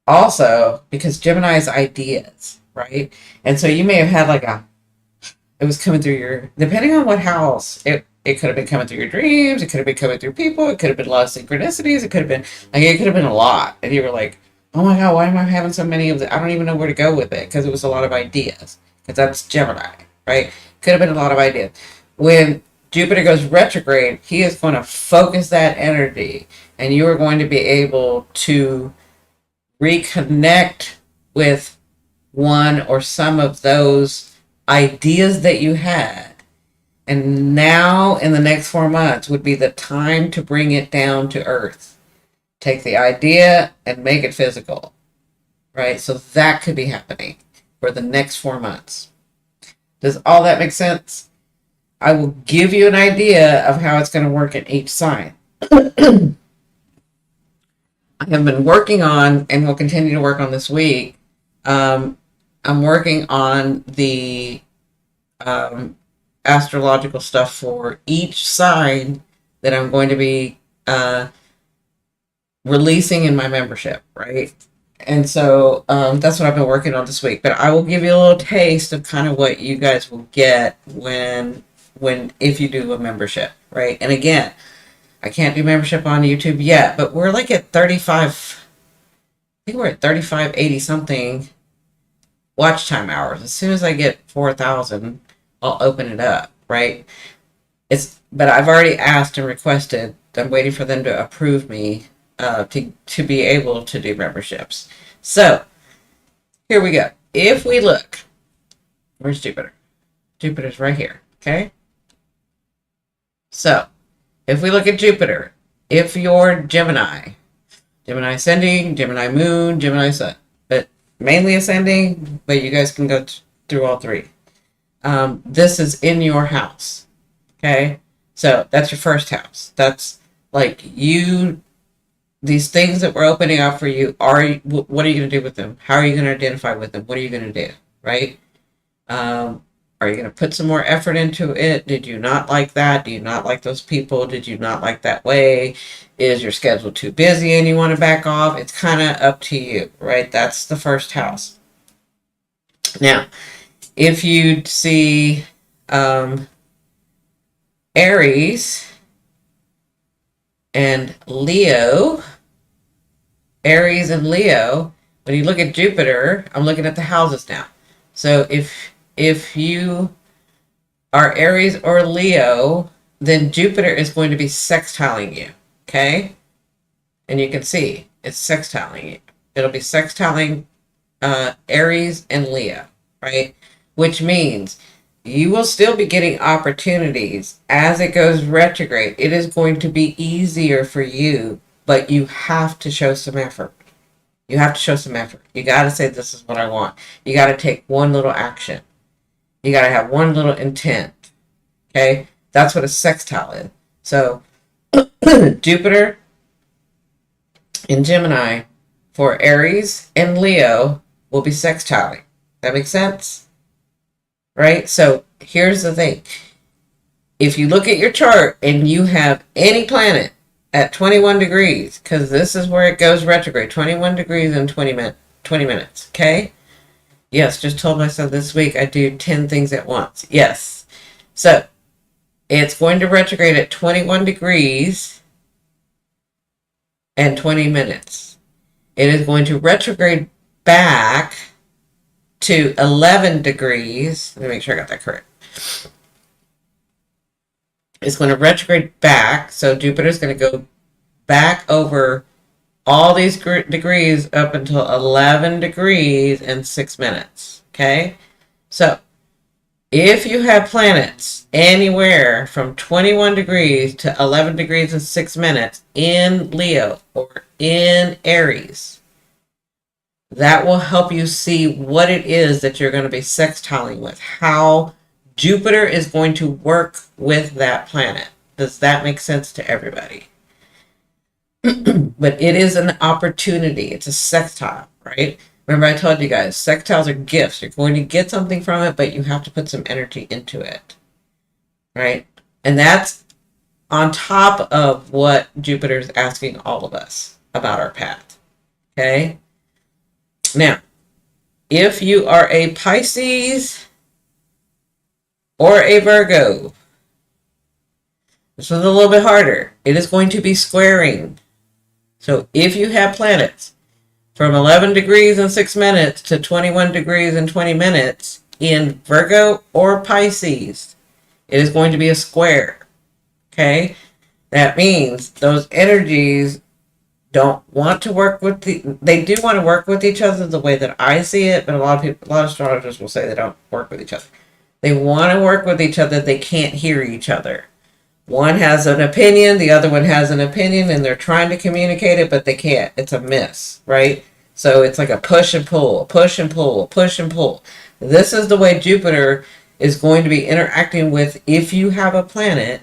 Also, because Gemini's ideas. right? And so you may have had like it was coming through your, depending on what house, it could have been coming through your dreams, it could have been coming through people, it could have been a lot of synchronicities, it could have been, like, it could have been a lot. And you were like, oh my God, why am I having so many of the, I don't even know where to go with it, because it was a lot of ideas, because that's Gemini, right? Could have been a lot of ideas. When Jupiter goes retrograde, he is going to focus that energy, and you are going to be able to reconnect with one or some of those ideas that you had. And now, in the next 4 months, would be the time to bring it down to earth. Take the idea and make it physical, right? So that could be happening for the next 4 months. Does all that make sense? I will give you an idea of how it's going to work in each sign. I have been working on, and will continue to work on this week. I'm working on the astrological stuff for each sign that I'm going to be releasing in my membership, right? And so that's what I've been working on this week. But I will give you a little taste of kind of what you guys will get if you do a membership, right? And again, I can't do membership on YouTube yet, but we're like at 35. I think we're at 3580 something watch time hours. As soon as I get 4,000, I'll open it up, right? But I've already asked and requested. I'm waiting for them to approve me to be able to do memberships. So here we go. If we look, where's Jupiter? Jupiter's right here. Okay. So if we look at Jupiter, if you're Gemini ascending, Gemini moon, Gemini sun, but mainly ascending, but you guys can go through all three. This is in your house. Okay. So that's your first house. That's like these things that we're opening up for you. What are you going to do with them? How are you going to identify with them? What are you going to do? Right. Are you going to put some more effort into it? Did you not like that? Do you not like those people? Did you not like that way? Is your schedule too busy and you want to back off? It's kind of up to you, right? That's the first house. Now, if you see Aries and Leo, when you look at Jupiter, I'm looking at the houses now. So if you are Aries or Leo, then Jupiter is going to be sextiling you, okay? And you can see it's sextiling you. It'll be sextiling Aries and Leo, right? Which means you will still be getting opportunities as it goes retrograde. It is going to be easier for you, but you have to show some effort. You have to show some effort. You got to say, this is what I want. You got to take one little action. You got to have one little intent. Okay? That's what a sextile is. So, Jupiter in Gemini for Aries and Leo will be sextiling. That makes sense? Right? So, here's the thing. If you look at your chart and you have any planet at 21 degrees, because this is where it goes retrograde, 21 degrees in 20 minutes, okay? Yes, just told myself this week I do 10 things at once. Yes. So, it's going to retrograde at 21 degrees and 20 minutes. It is going to retrograde back to 11 degrees. Let me make sure I got that correct. It's going to retrograde back. So Jupiter's going to go back over all these degrees up until 11 degrees and 6 minutes. Okay? So if you have planets anywhere from 21 degrees to 11 degrees and 6 minutes in Leo or in Aries, that will help you see what it is that you're going to be sextiling with, how Jupiter is going to work with that planet. Does that make sense to everybody? But it is an opportunity. It's a sextile, right? Remember I told you guys, sextiles are gifts. You're going to get something from it, but you have to put some energy into it, right? And that's on top of what Jupiter is asking all of us about our path, okay? Now, if you are a Pisces or a Virgo, this one's a little bit harder. It is going to be squaring. So if you have planets from 11 degrees and 6 minutes to 21 degrees and 20 minutes in Virgo or Pisces, it is going to be a square. Okay? That means those energies don't want to work with they do want to work with each other the way that I see it, but a lot of astrologers will say they don't work with each other. They want to work with each other, they can't hear each other. One has an opinion, the other one has an opinion, and they're trying to communicate it, but they can't. It's a miss, right? So it's like a push and pull, push and pull, push and pull. This is the way Jupiter is going to be interacting with if you have a planet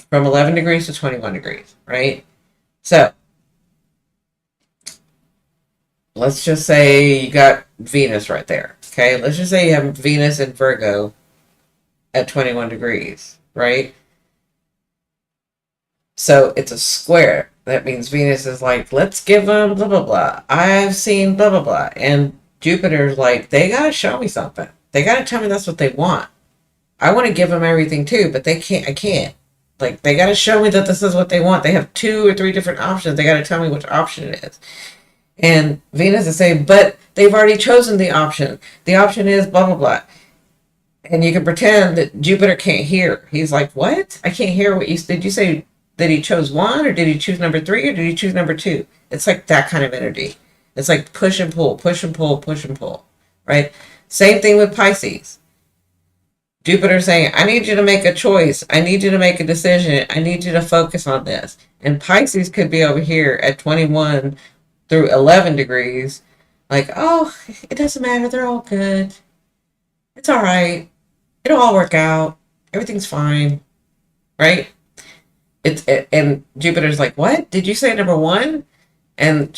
from 11 degrees to 21 degrees, right? So let's just say you got Venus right there, okay? Let's just say you have Venus in Virgo at 21 degrees, right? So it's a square. That means Venus is like, let's give them blah, blah, blah. I've seen blah, blah, blah. And Jupiter's like, they got to show me something. They got to tell me that's what they want. I want to give them everything too, but they can't. I can't. Like, they got to show me that this is what they want. They have 2 or 3 different options. They got to tell me which option it is. And Venus is saying, but they've already chosen the option. The option is blah, blah, blah. And you can pretend that Jupiter can't hear. He's like, what? I can't hear what you did. You say that he chose 1, or did he choose number 3, or did he choose number 2? It's like that kind of energy. It's like push and pull, push and pull, push and pull, right? Same thing with Pisces. Jupiter saying, I need you to make a choice. I need you to make a decision. I need you to focus on this. And Pisces could be over here at 21 through 11 degrees. Like, oh, it doesn't matter. They're all good. It's all right. It'll all work out. Everything's fine. Right? And Jupiter's like, what? Did you say number 1? And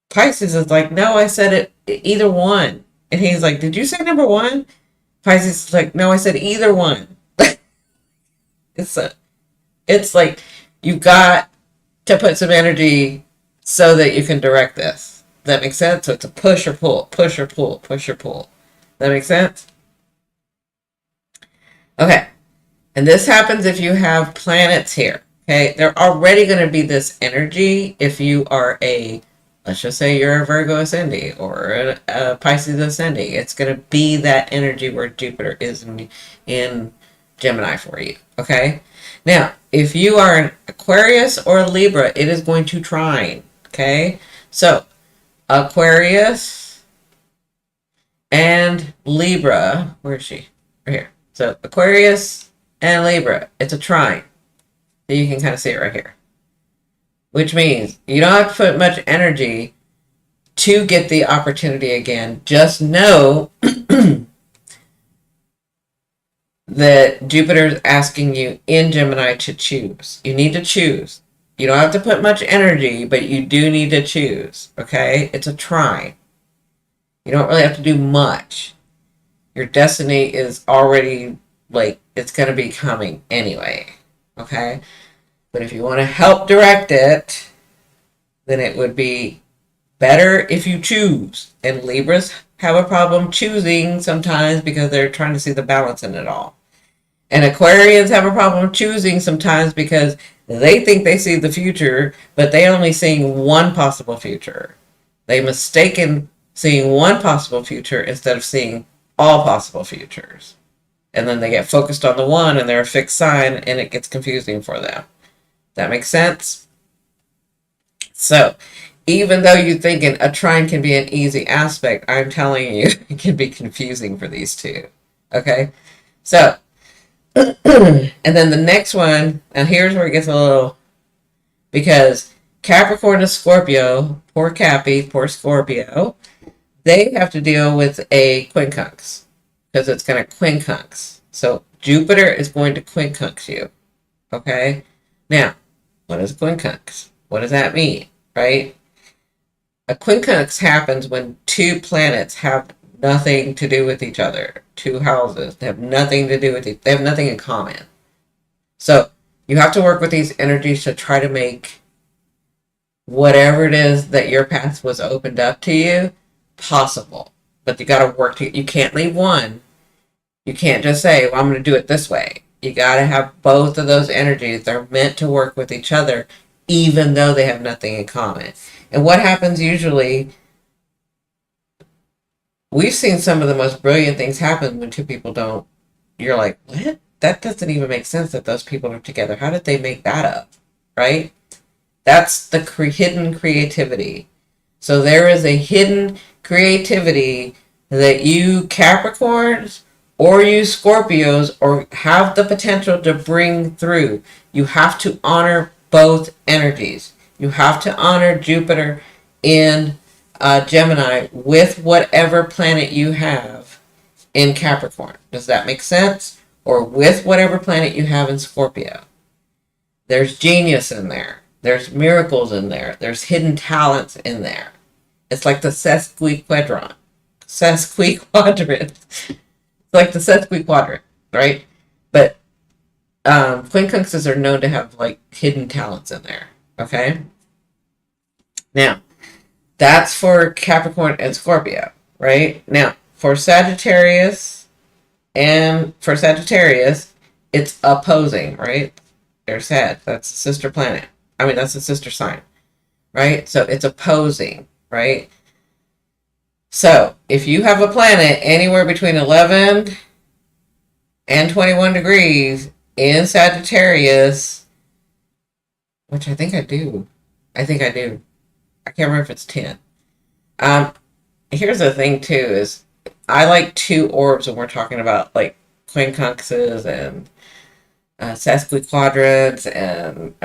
Pisces is like, no, I said it either one. And he's like, did you say number 1? Pisces is like, no, I said either one. It's like you've got to put some energy so that you can direct this. Does that make sense? So it's a push or pull, push or pull, push or pull. That make sense? Okay. And this happens if you have planets here. Okay. They're already going to be this energy if you are let's just say you're a Virgo ascending or a Pisces ascending. It's going to be that energy where Jupiter is in Gemini for you. Okay. Now, if you are an Aquarius or a Libra, it is going to trine. Okay. So, Aquarius and Libra. Where is she? Right here. So, Aquarius and Libra. It's a trine. So you can kind of see it right here. Which means you don't have to put much energy to get the opportunity again. Just know that Jupiter is asking you in Gemini to choose. You need to choose. You don't have to put much energy, but you do need to choose. Okay? It's a trine. You don't really have to do much. Your destiny is already, like, it's going to be coming anyway. Okay? But if you want to help direct it, then it would be better if you choose. And Libras have a problem choosing sometimes because they're trying to see the balance in it all. And Aquarians have a problem choosing sometimes because they think they see the future, but they only seeing one possible future. They mistaken seeing one possible future instead of seeing all possible futures. And then they get focused on the one and they're a fixed sign and it gets confusing for them. That makes sense? So, even though you're thinking a trine can be an easy aspect, I'm telling you, it can be confusing for these two. Okay? So, and then the next one, and here's where it gets a little, because Capricorn to Scorpio, poor Cappy, poor Scorpio, they have to deal with a quincunx, because it's going to quincunx. So, Jupiter is going to quincunx you. Okay? Now, what is quincunx? What does that mean, right? A quincunx happens when 2 planets have nothing to do with each other. 2 houses have nothing to do with each, they have nothing in common. So, you have to work with these energies to try to make whatever it is that your path was opened up to you possible, but you got to work to. You can't leave one. You can't just say, "Well, I'm going to do it this way." You got to have both of those energies. They're meant to work with each other, even though they have nothing in common. And what happens usually? We've seen some of the most brilliant things happen when two people don't. You're like, what? That doesn't even make sense that those people are together. How did they make that up? Right? That's the hidden creativity. So there is a hidden creativity that you Capricorns or you Scorpios or have the potential to bring through. You have to honor both energies. You have to honor Jupiter in Gemini with whatever planet you have in Capricorn. Does that make sense? Or with whatever planet you have in Scorpio. There's genius in there. There's miracles in there. There's hidden talents in there. It's like the sesquiquadrant. Sesquiquadrant. It's like the sesquiquadrant, right? But quincunxes are known to have like hidden talents in there. Okay? Now, that's for Capricorn and Scorpio, right? Now, for Sagittarius, it's opposing, right? They're Sag. That's a sister planet. I mean, that's a sister sign, right? So it's opposing, right? So if you have a planet anywhere between 11 and 21 degrees in Sagittarius, which I think I do. I can't remember if it's 10. Here's the thing too, is I like two orbs when we're talking about like quincunxes and sesquiquadrans and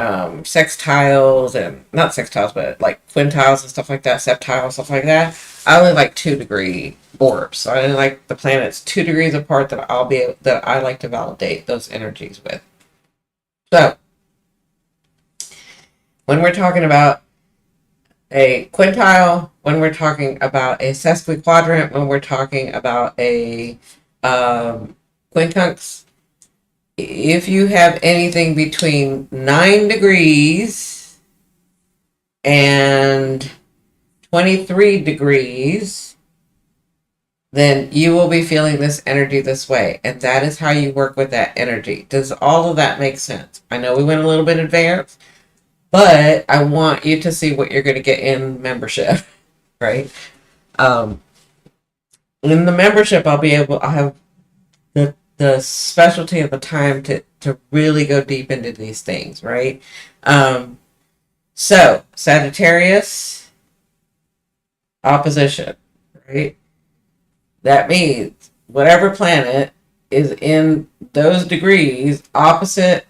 sextiles, and not sextiles, but like quintiles and stuff like that, septiles, stuff like that. I only like 2-degree orbs. So I only like the planets 2 degrees apart that I like to validate those energies with. So when we're talking about a quintile, when we're talking about a sesquiquadrant, when we're talking about a quincunx, if you have anything between 9 degrees and 23 degrees, then you will be feeling this energy this way. And that is how you work with that energy. Does all of that make sense? I know we went a little bit advanced, but I want you to see what you're going to get in membership, right? In the membership, I'll have the specialty of the time to really go deep into these things, right? So Sagittarius opposition, right? That means whatever planet is in those degrees opposite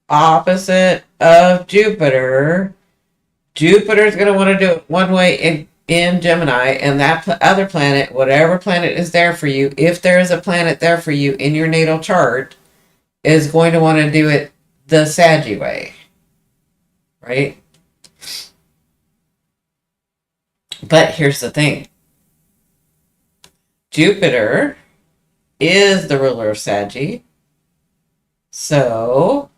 of Jupiter, Jupiter's going to want to do it one way in Gemini, and that other planet, whatever planet is there for you, if there is a planet there for you in your natal chart, is going to want to do it the Saggy way, right? But here's the thing. Jupiter is the ruler of Saggy, so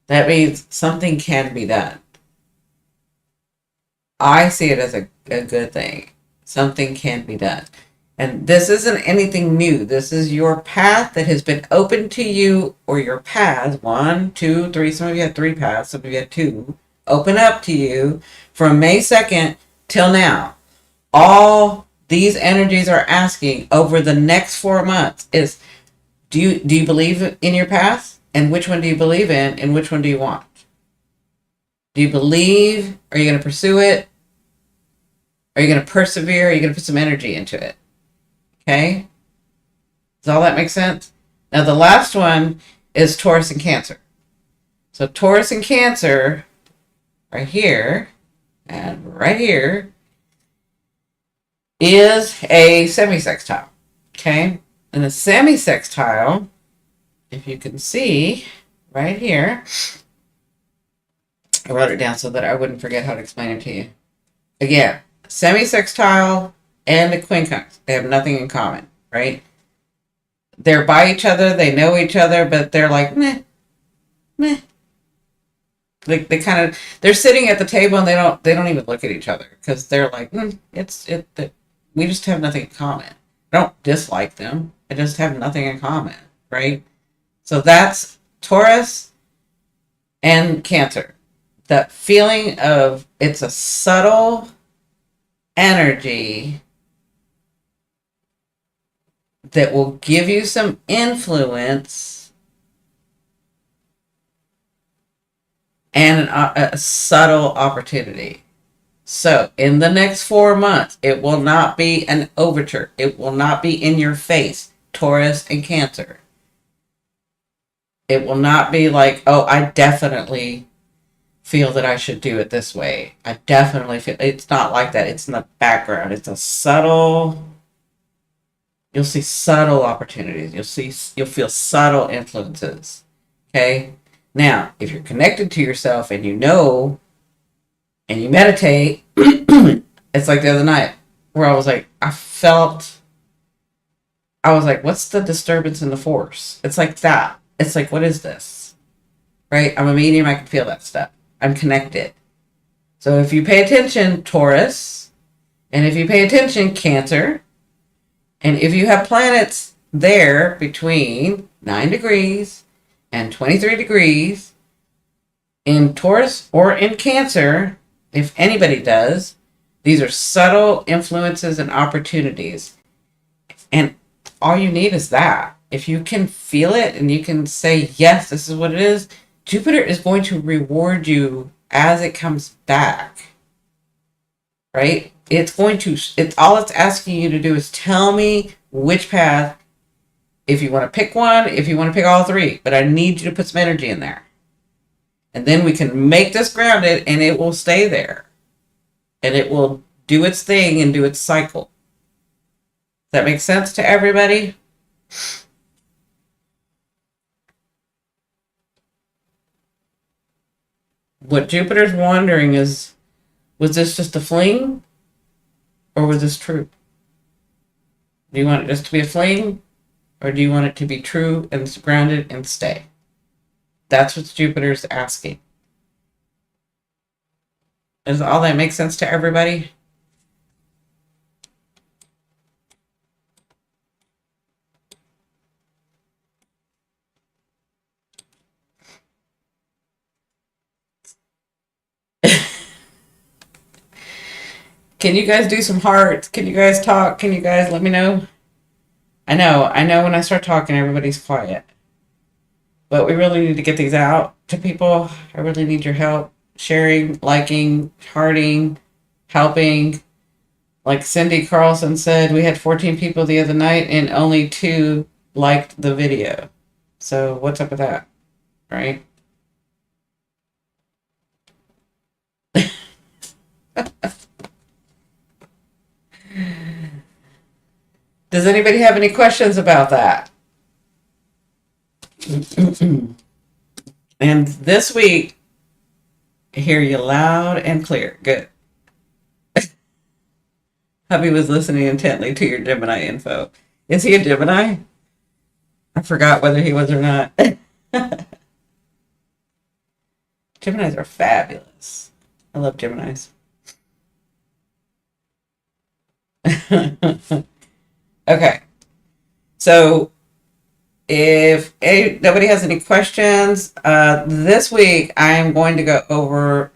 that means something can be done. I see it as a good thing. Something can be done. And this isn't anything new. This is your path that has been open to you, or your paths, 1, 2, 3. Some of you had 3 paths, some of you had 2. Open up to you from May 2nd till now. All these energies are asking over the next 4 months is, do you believe in your path? And which one do you believe in? And which one do you want? Do you believe? Are you going to pursue it? Are you going to persevere? Are you going to put some energy into it? Okay? Does all that make sense? Now, the last one is Taurus and Cancer. So Taurus and Cancer, right here, and right here, is a semi-sextile. Okay? And a semi-sextile, if you can see, right here, I wrote it down so that I wouldn't forget how to explain it to you. Again, semi-sextile and a quincunx, they have nothing in common, right? They're by each other, they know each other, but they're like, meh. Like they're sitting at the table and they don't even look at each other because they're like, we just have nothing in common. I don't dislike them. I just have nothing in common, right? So that's Taurus and Cancer. That feeling of it's a subtle energy that will give you some influence and a subtle opportunity. So, in the next 4 months, it will not be an overture. It will not be in your face, Taurus and Cancer. It will not be like, oh, I definitely feel that I should do it this way. I definitely feel it's not like that. It's in the background. It's a subtle, you'll see subtle opportunities. You'll feel subtle influences. Okay? Now, if you're connected to yourself and you know and you meditate, it's like the other night where I was like, I was like, what's the disturbance in the force? It's like that. It's like, what is this? Right? I'm a medium. I can feel that stuff. I'm connected. So if you pay attention, Taurus, and if you pay attention, Cancer, and if you have planets there between 9 degrees and 23 degrees in Taurus or in Cancer, if anybody does, these are subtle influences and opportunities. And all you need is that. If you can feel it and you can say, yes, this is what it is, Jupiter is going to reward you as it comes back. Right? It's all it's asking you to do is tell me which path, if you want to pick one, if you want to pick all three, but I need you to put some energy in there. And then we can make this grounded and it will stay there. And it will do its thing and do its cycle. Does that make sense to everybody? What Jupiter's wondering is, was this just a fling? Or was this true? Do you want it just to be a fling? Or do you want it to be true and grounded and stay? That's what Jupiter's asking. Does all that make sense to everybody? Can you guys do some hearts? Can you guys talk? Can you guys let me know? I know when I start talking, everybody's quiet. But we really need to get these out to people. I really need your help sharing, liking, hearting, helping. Like Cindy Carlson said, we had 14 people the other night and only 2 liked the video. So what's up with that? Right? Does anybody have any questions about that? And this week, I hear you loud and clear. Good. Hubby was listening intently to your Gemini info. Is he a Gemini? I forgot whether he was or not. Geminis are fabulous. I love Geminis. Okay. So if nobody has any questions, this week I am going to go over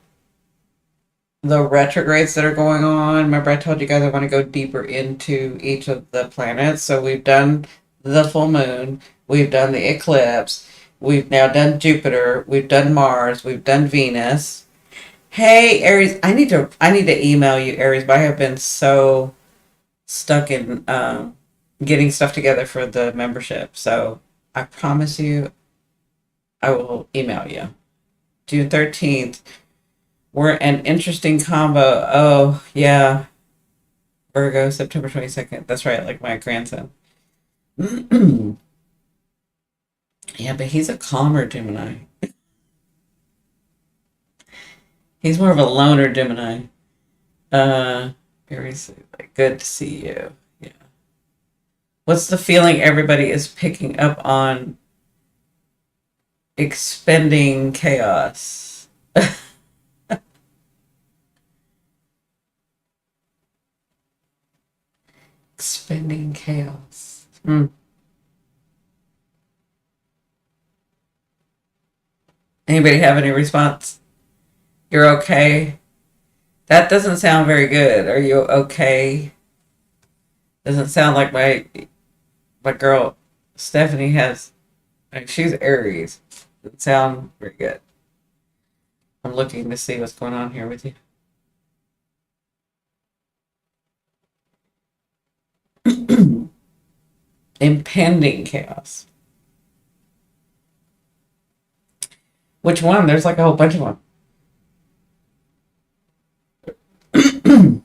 the retrogrades that are going on. Remember, I told you guys I want to go deeper into each of the planets. So we've done the full moon, we've done the eclipse, we've now done Jupiter, we've done Mars, we've done Venus. Hey Aries, I need to email you, Aries, but I have been so stuck in getting stuff together for the membership. So I promise you, I will email you. June 13th. We're an interesting combo. Oh, yeah. Virgo, September 22nd. That's right, like my grandson. Yeah, but he's a calmer Gemini. He's more of a loner Gemini. Very good to see you. Yeah. What's the feeling everybody is picking up on expending chaos? Expending chaos. Anybody have any response? You're okay? That doesn't sound very good. Are you okay? Doesn't sound like my girl Stephanie has. Like, she's Aries. Doesn't sound very good. I'm looking to see what's going on here with you. Impending chaos. Which one? There's like a whole bunch of them.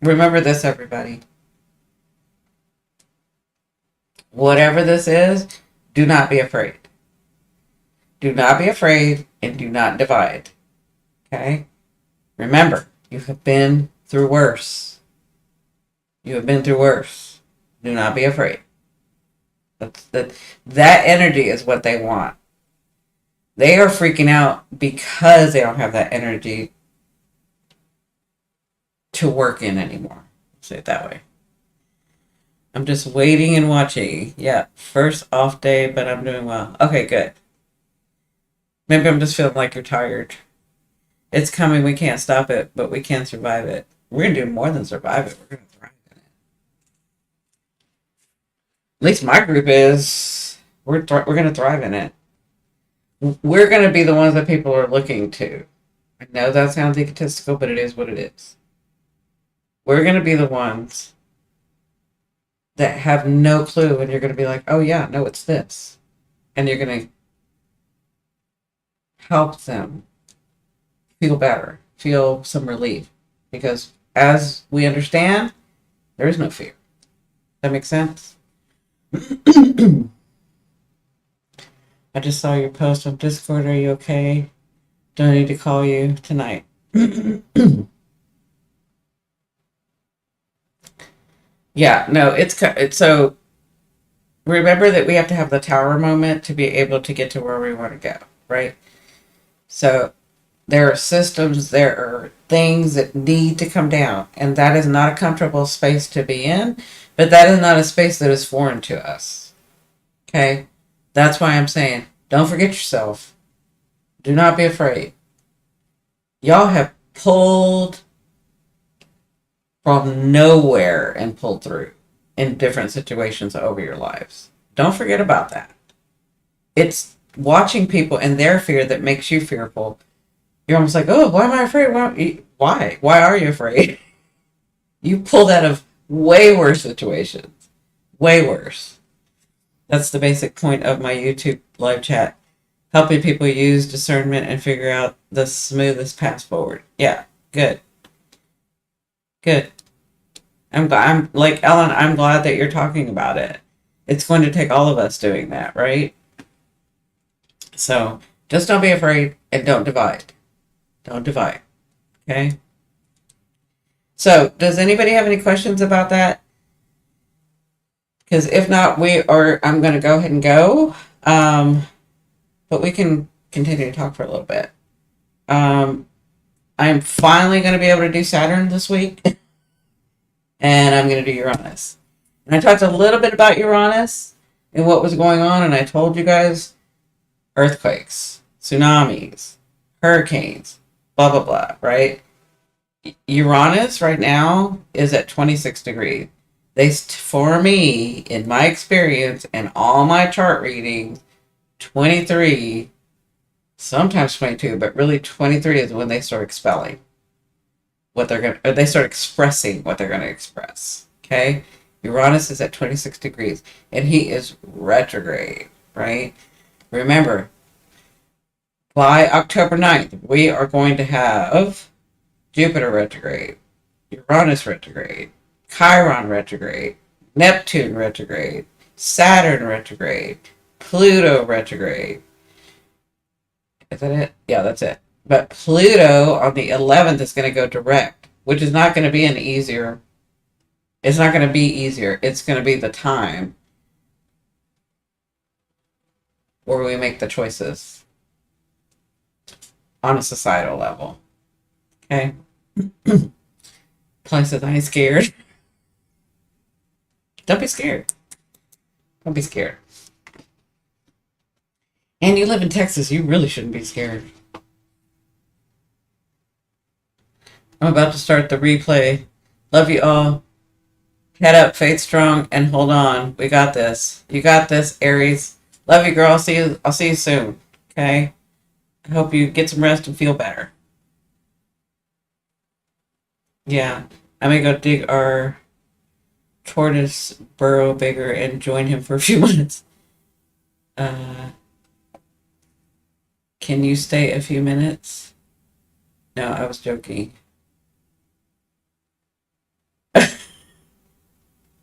Remember this, everybody. Whatever this is, do not be afraid. Do not be afraid and do not divide. Okay? Remember, you have been through worse. You have been through worse. Do not be afraid. That energy is what they want. They are freaking out because they don't have that energy to work in anymore. Say it that way. I'm just waiting and watching. Yeah, first off day, but I'm doing well. Okay, good. Maybe I'm just feeling like you're tired. It's coming. We can't stop it, but we can survive it. We're going to do more than survive it. We're going to thrive in it. At least my group is. We're going to thrive in it. We're going to be the ones that people are looking to. I know that sounds egotistical, but it is what it is. We're going to be the ones that have no clue, and you're going to be like, oh yeah, no, it's this. And you're going to help them feel better, feel some relief. Because as we understand, there is no fear. That makes sense? I just saw your post on Discord. Are you okay? Do I need to call you tonight? Yeah, no, it's so remember that we have to have the tower moment to be able to get to where we want to go, right? So there are systems, there are things that need to come down, and that is not a comfortable space to be in, but that is not a space that is foreign to us. Okay? That's why I'm saying, don't forget yourself. Do not be afraid. Y'all have pulled from nowhere and pulled through in different situations over your lives. Don't forget about that. It's watching people and their fear that makes you fearful. You're almost like, oh, why am I afraid? Why? Why are you afraid? You pulled out of way worse situations. Way worse. That's the basic point of my YouTube live chat. Helping people use discernment and figure out the smoothest path forward. Yeah, good. Good. I'm like Ellen, I'm glad that you're talking about it. It's going to take all of us doing that, right? So just don't be afraid and don't divide. Don't divide. Okay? So does anybody have any questions about that? Because if not, I'm going to go ahead and go. But we can continue to talk for a little bit. I'm finally going to be able to do Saturn this week. And I'm going to do Uranus. And I talked a little bit about Uranus and what was going on. And I told you guys earthquakes, tsunamis, hurricanes, blah, blah, blah, right? Uranus right now is at 26 degrees. For me, in my experience and all my chart readings, 23, sometimes 22, but really 23 is when they start expelling what they're going to, or they start expressing what they're going to express. Okay? Uranus is at 26 degrees and he is retrograde, right? Remember, by October 9th, we are going to have Jupiter retrograde, Uranus retrograde, Chiron retrograde, Neptune retrograde, Saturn retrograde, Pluto retrograde. Is that it? Yeah, that's it. But Pluto on the 11th is going to go direct, which is not going to be it's not going to be easier. It's going to be the time where we make the choices on a societal level. Okay? Places I ain't scared. Don't be scared. Don't be scared. And you live in Texas. You really shouldn't be scared. I'm about to start the replay. Love you all. Head up, faith strong, and hold on. We got this. You got this, Aries. Love you, girl. I'll see you. I'll see you soon. Okay. I hope you get some rest and feel better. Yeah. I'm gonna go dig our tortoise burrow bigger and join him for a few minutes. Uh, can you stay a few minutes? No, I was joking.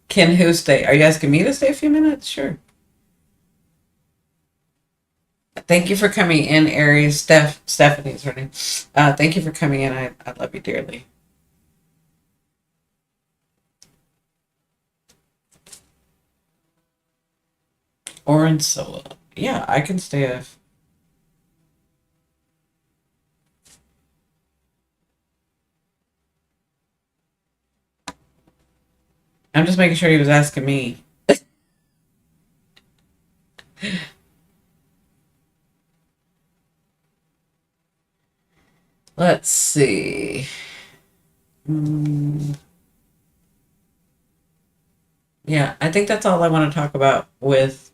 Can who stay? Are you asking me to stay a few minutes? Sure. Thank you for coming in, Aries. Stephanie's her name. Thank you for coming in. I love you dearly. Orange solo. Yeah, I can stay a. I'm just making sure he was asking me. Let's see. Mm, yeah, I think that's all I want to talk about with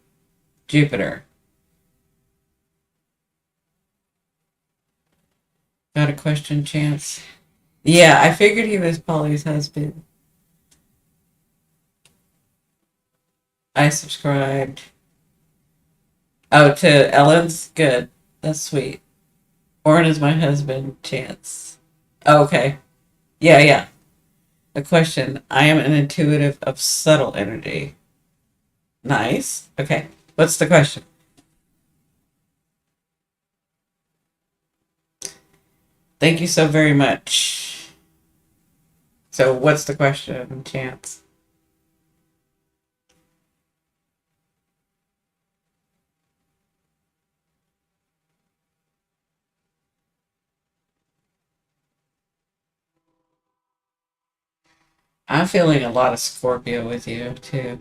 Jupiter. Got a question, Chance? Yeah, I figured he was Polly's husband. I subscribed. Oh, to Ellen's? Good. That's sweet. Orin is my husband, Chance. Oh, okay. Yeah, yeah. A question. I am an intuitive of subtle energy. Nice. Okay. What's the question? Thank you so very much. So, what's the question, Chance? I'm feeling a lot of Scorpio with you, too.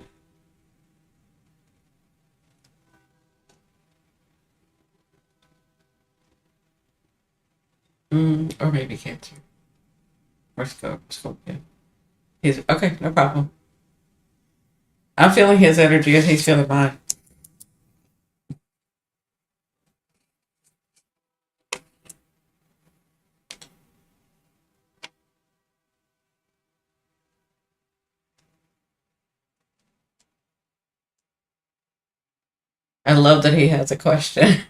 Or maybe Cancer. Or Scorpio. He's okay, no problem. I'm feeling his energy and he's feeling mine. I love that he has a question.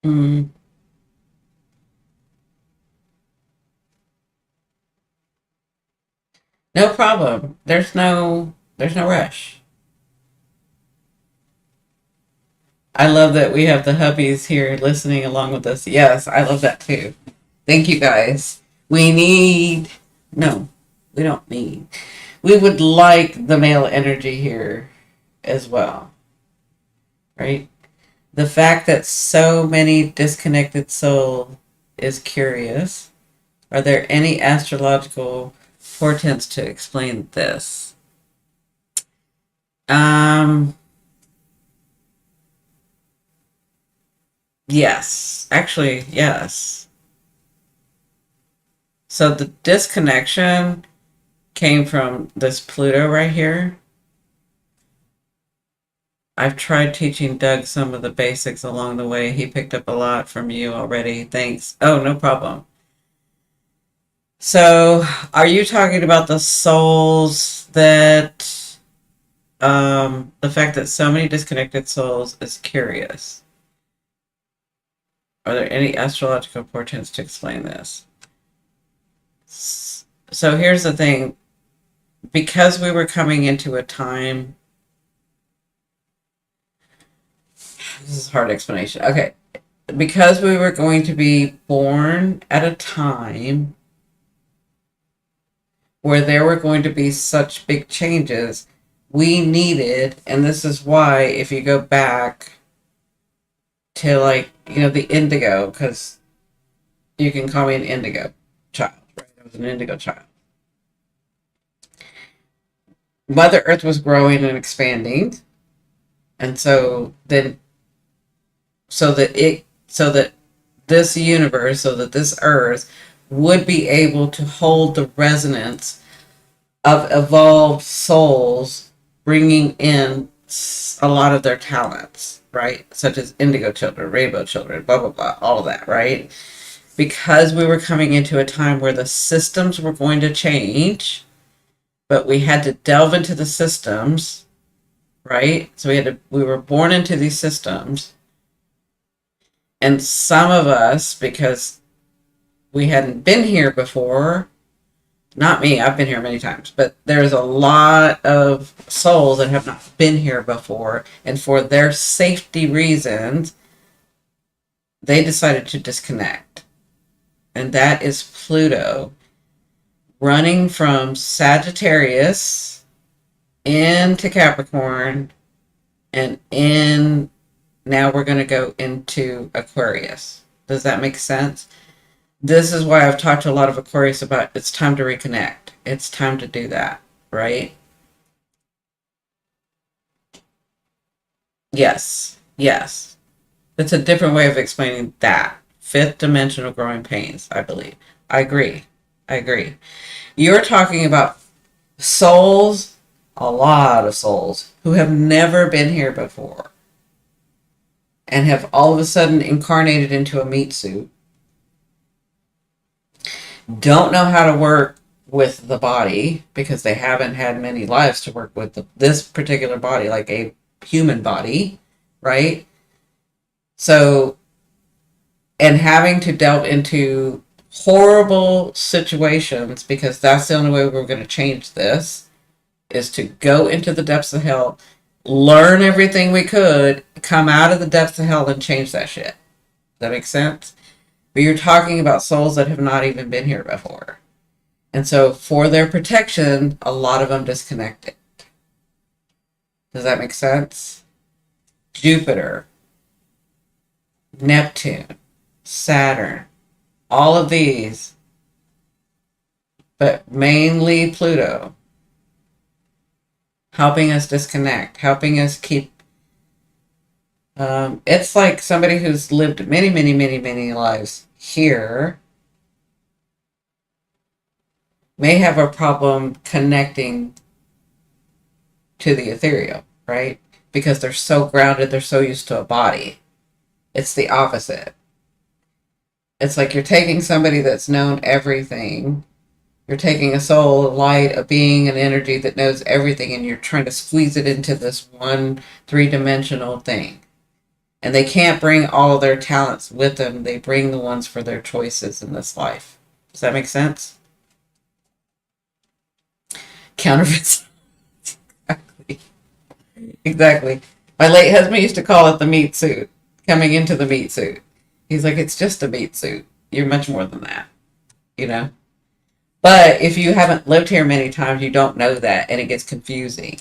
mm, no problem. There's no rush. I love that we have the hubbies here listening along with us. Yes, I love that too. Thank you guys. We need no, we don't need. We would like the male energy here as well, right? The fact that so many disconnected soul is curious. Are there any astrological portents to explain this? Um, yes, actually, yes. So the disconnection came from this Pluto right here. I've tried teaching Doug some of the basics along the way. He picked up a lot from you already. Thanks. Oh, no problem. So, are you talking about the souls that, the fact that so many disconnected souls is curious? Are there any astrological portents to explain this? So, here's the thing because we were coming into a time, this is a hard explanation. Okay. Because we were going to be born at a time where there were going to be such big changes, we needed, and this is why, if you go back to, like, the indigo, because you can call me an indigo child, right? I was an indigo child. Mother Earth was growing and expanding, and so that this universe, so that this Earth would be able to hold the resonance of evolved souls bringing in a lot of their talents, right? Such as indigo children, rainbow children, blah, blah, blah, all of that, right? Because we were coming into a time where the systems were going to change, but we had to delve into the systems, right? So we were born into these systems. And some of us, because we hadn't been here before, not me, I've been here many times, but there's a lot of souls that have not been here before, and for their safety reasons, they decided to disconnect. And that is Pluto running from Sagittarius into Capricorn, and now we're going to go into Aquarius. Does that make sense? This is why I've talked to a lot of Aquarius about it's time to reconnect. It's time to do that, right? Yes, yes. It's a different way of explaining that. Fifth dimensional growing pains, I believe. I agree. I agree. You're talking about souls, a lot of souls, who have never been here before and have all of a sudden incarnated into a meat suit, don't know how to work with the body because they haven't had many lives to work with this particular body, like a human body, right? So, and having to delve into horrible situations, because that's the only way we're going to change this, is to go into the depths of hell, learn everything we could, come out of the depths of hell and change that shit. Does that make sense? But you're talking about souls that have not even been here before. And so for their protection, a lot of them disconnected. Does that make sense? Jupiter, Neptune, Saturn, all of these, but mainly Pluto, helping us disconnect, helping us keep. It's like somebody who's lived many, many, many, many lives here may have a problem connecting to the ethereal, right? Because they're so grounded, they're so used to a body. It's the opposite. It's like you're taking somebody that's known everything. You're taking a soul, a light, a being, an energy that knows everything, and you're trying to squeeze it into this one three-dimensional thing. And they can't bring all of their talents with them. They bring the ones for their choices in this life. Does that make sense? Counterfeits. Exactly. Exactly. My late husband used to call it the meat suit, coming into the meat suit. He's like, it's just a meat suit. You're much more than that, you know? But if you haven't lived here many times, you don't know that, and it gets confusing.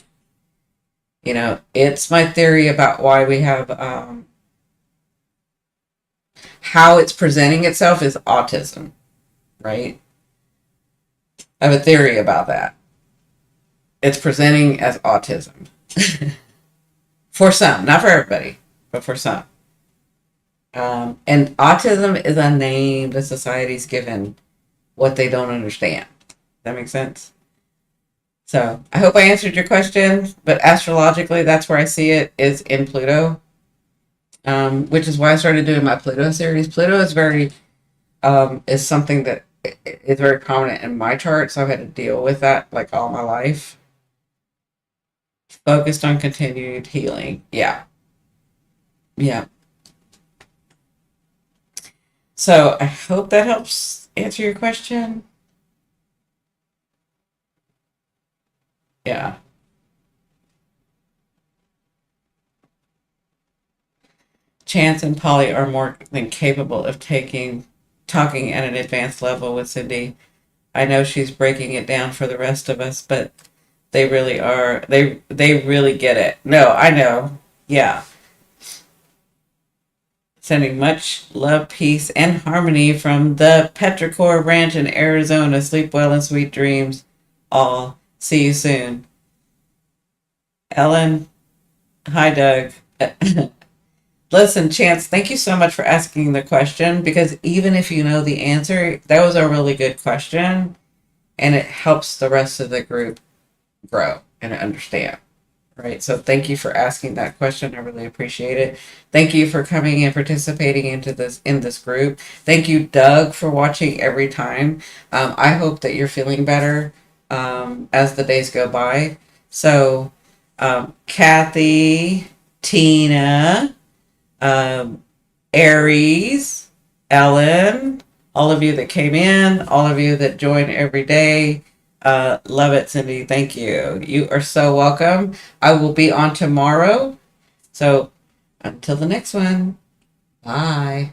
It's my theory about why we have, how it's presenting itself is autism, right? I have a theory about that. It's presenting as autism. For some, not for everybody, but for some. And autism is a name that society's given what they don't understand. That makes sense? So I hope I answered your question, but astrologically, that's where I see it, is in Pluto, which is why I started doing my Pluto series. Pluto is something that is very prominent in my chart, so I've had to deal with that like all my life. Focused on continued healing. Yeah. Yeah. So I hope that helps answer your question. Yeah. Chance and Polly are more than capable of talking at an advanced level with Cindy. I know she's breaking it down for the rest of us, but they really are. They really get it. No, I know. Yeah. Sending much love, peace, and harmony from the Petrichor Ranch in Arizona. Sleep well and sweet dreams. All. See you soon. Ellen. Hi, Doug. Listen, Chance, thank you so much for asking the question, because even if you know the answer, that was a really good question and it helps the rest of the group grow and understand. Right. So thank you for asking that question. I really appreciate it. Thank you for coming and participating in this group. Thank you, Doug, for watching every time. I hope that you're feeling better as the days go by. So, Kathy, Tina, Aries, Ellen, all of you that came in, all of you that join every day. Love it, Cindy. Thank you. You are so welcome. I will be on tomorrow. So until the next one, bye.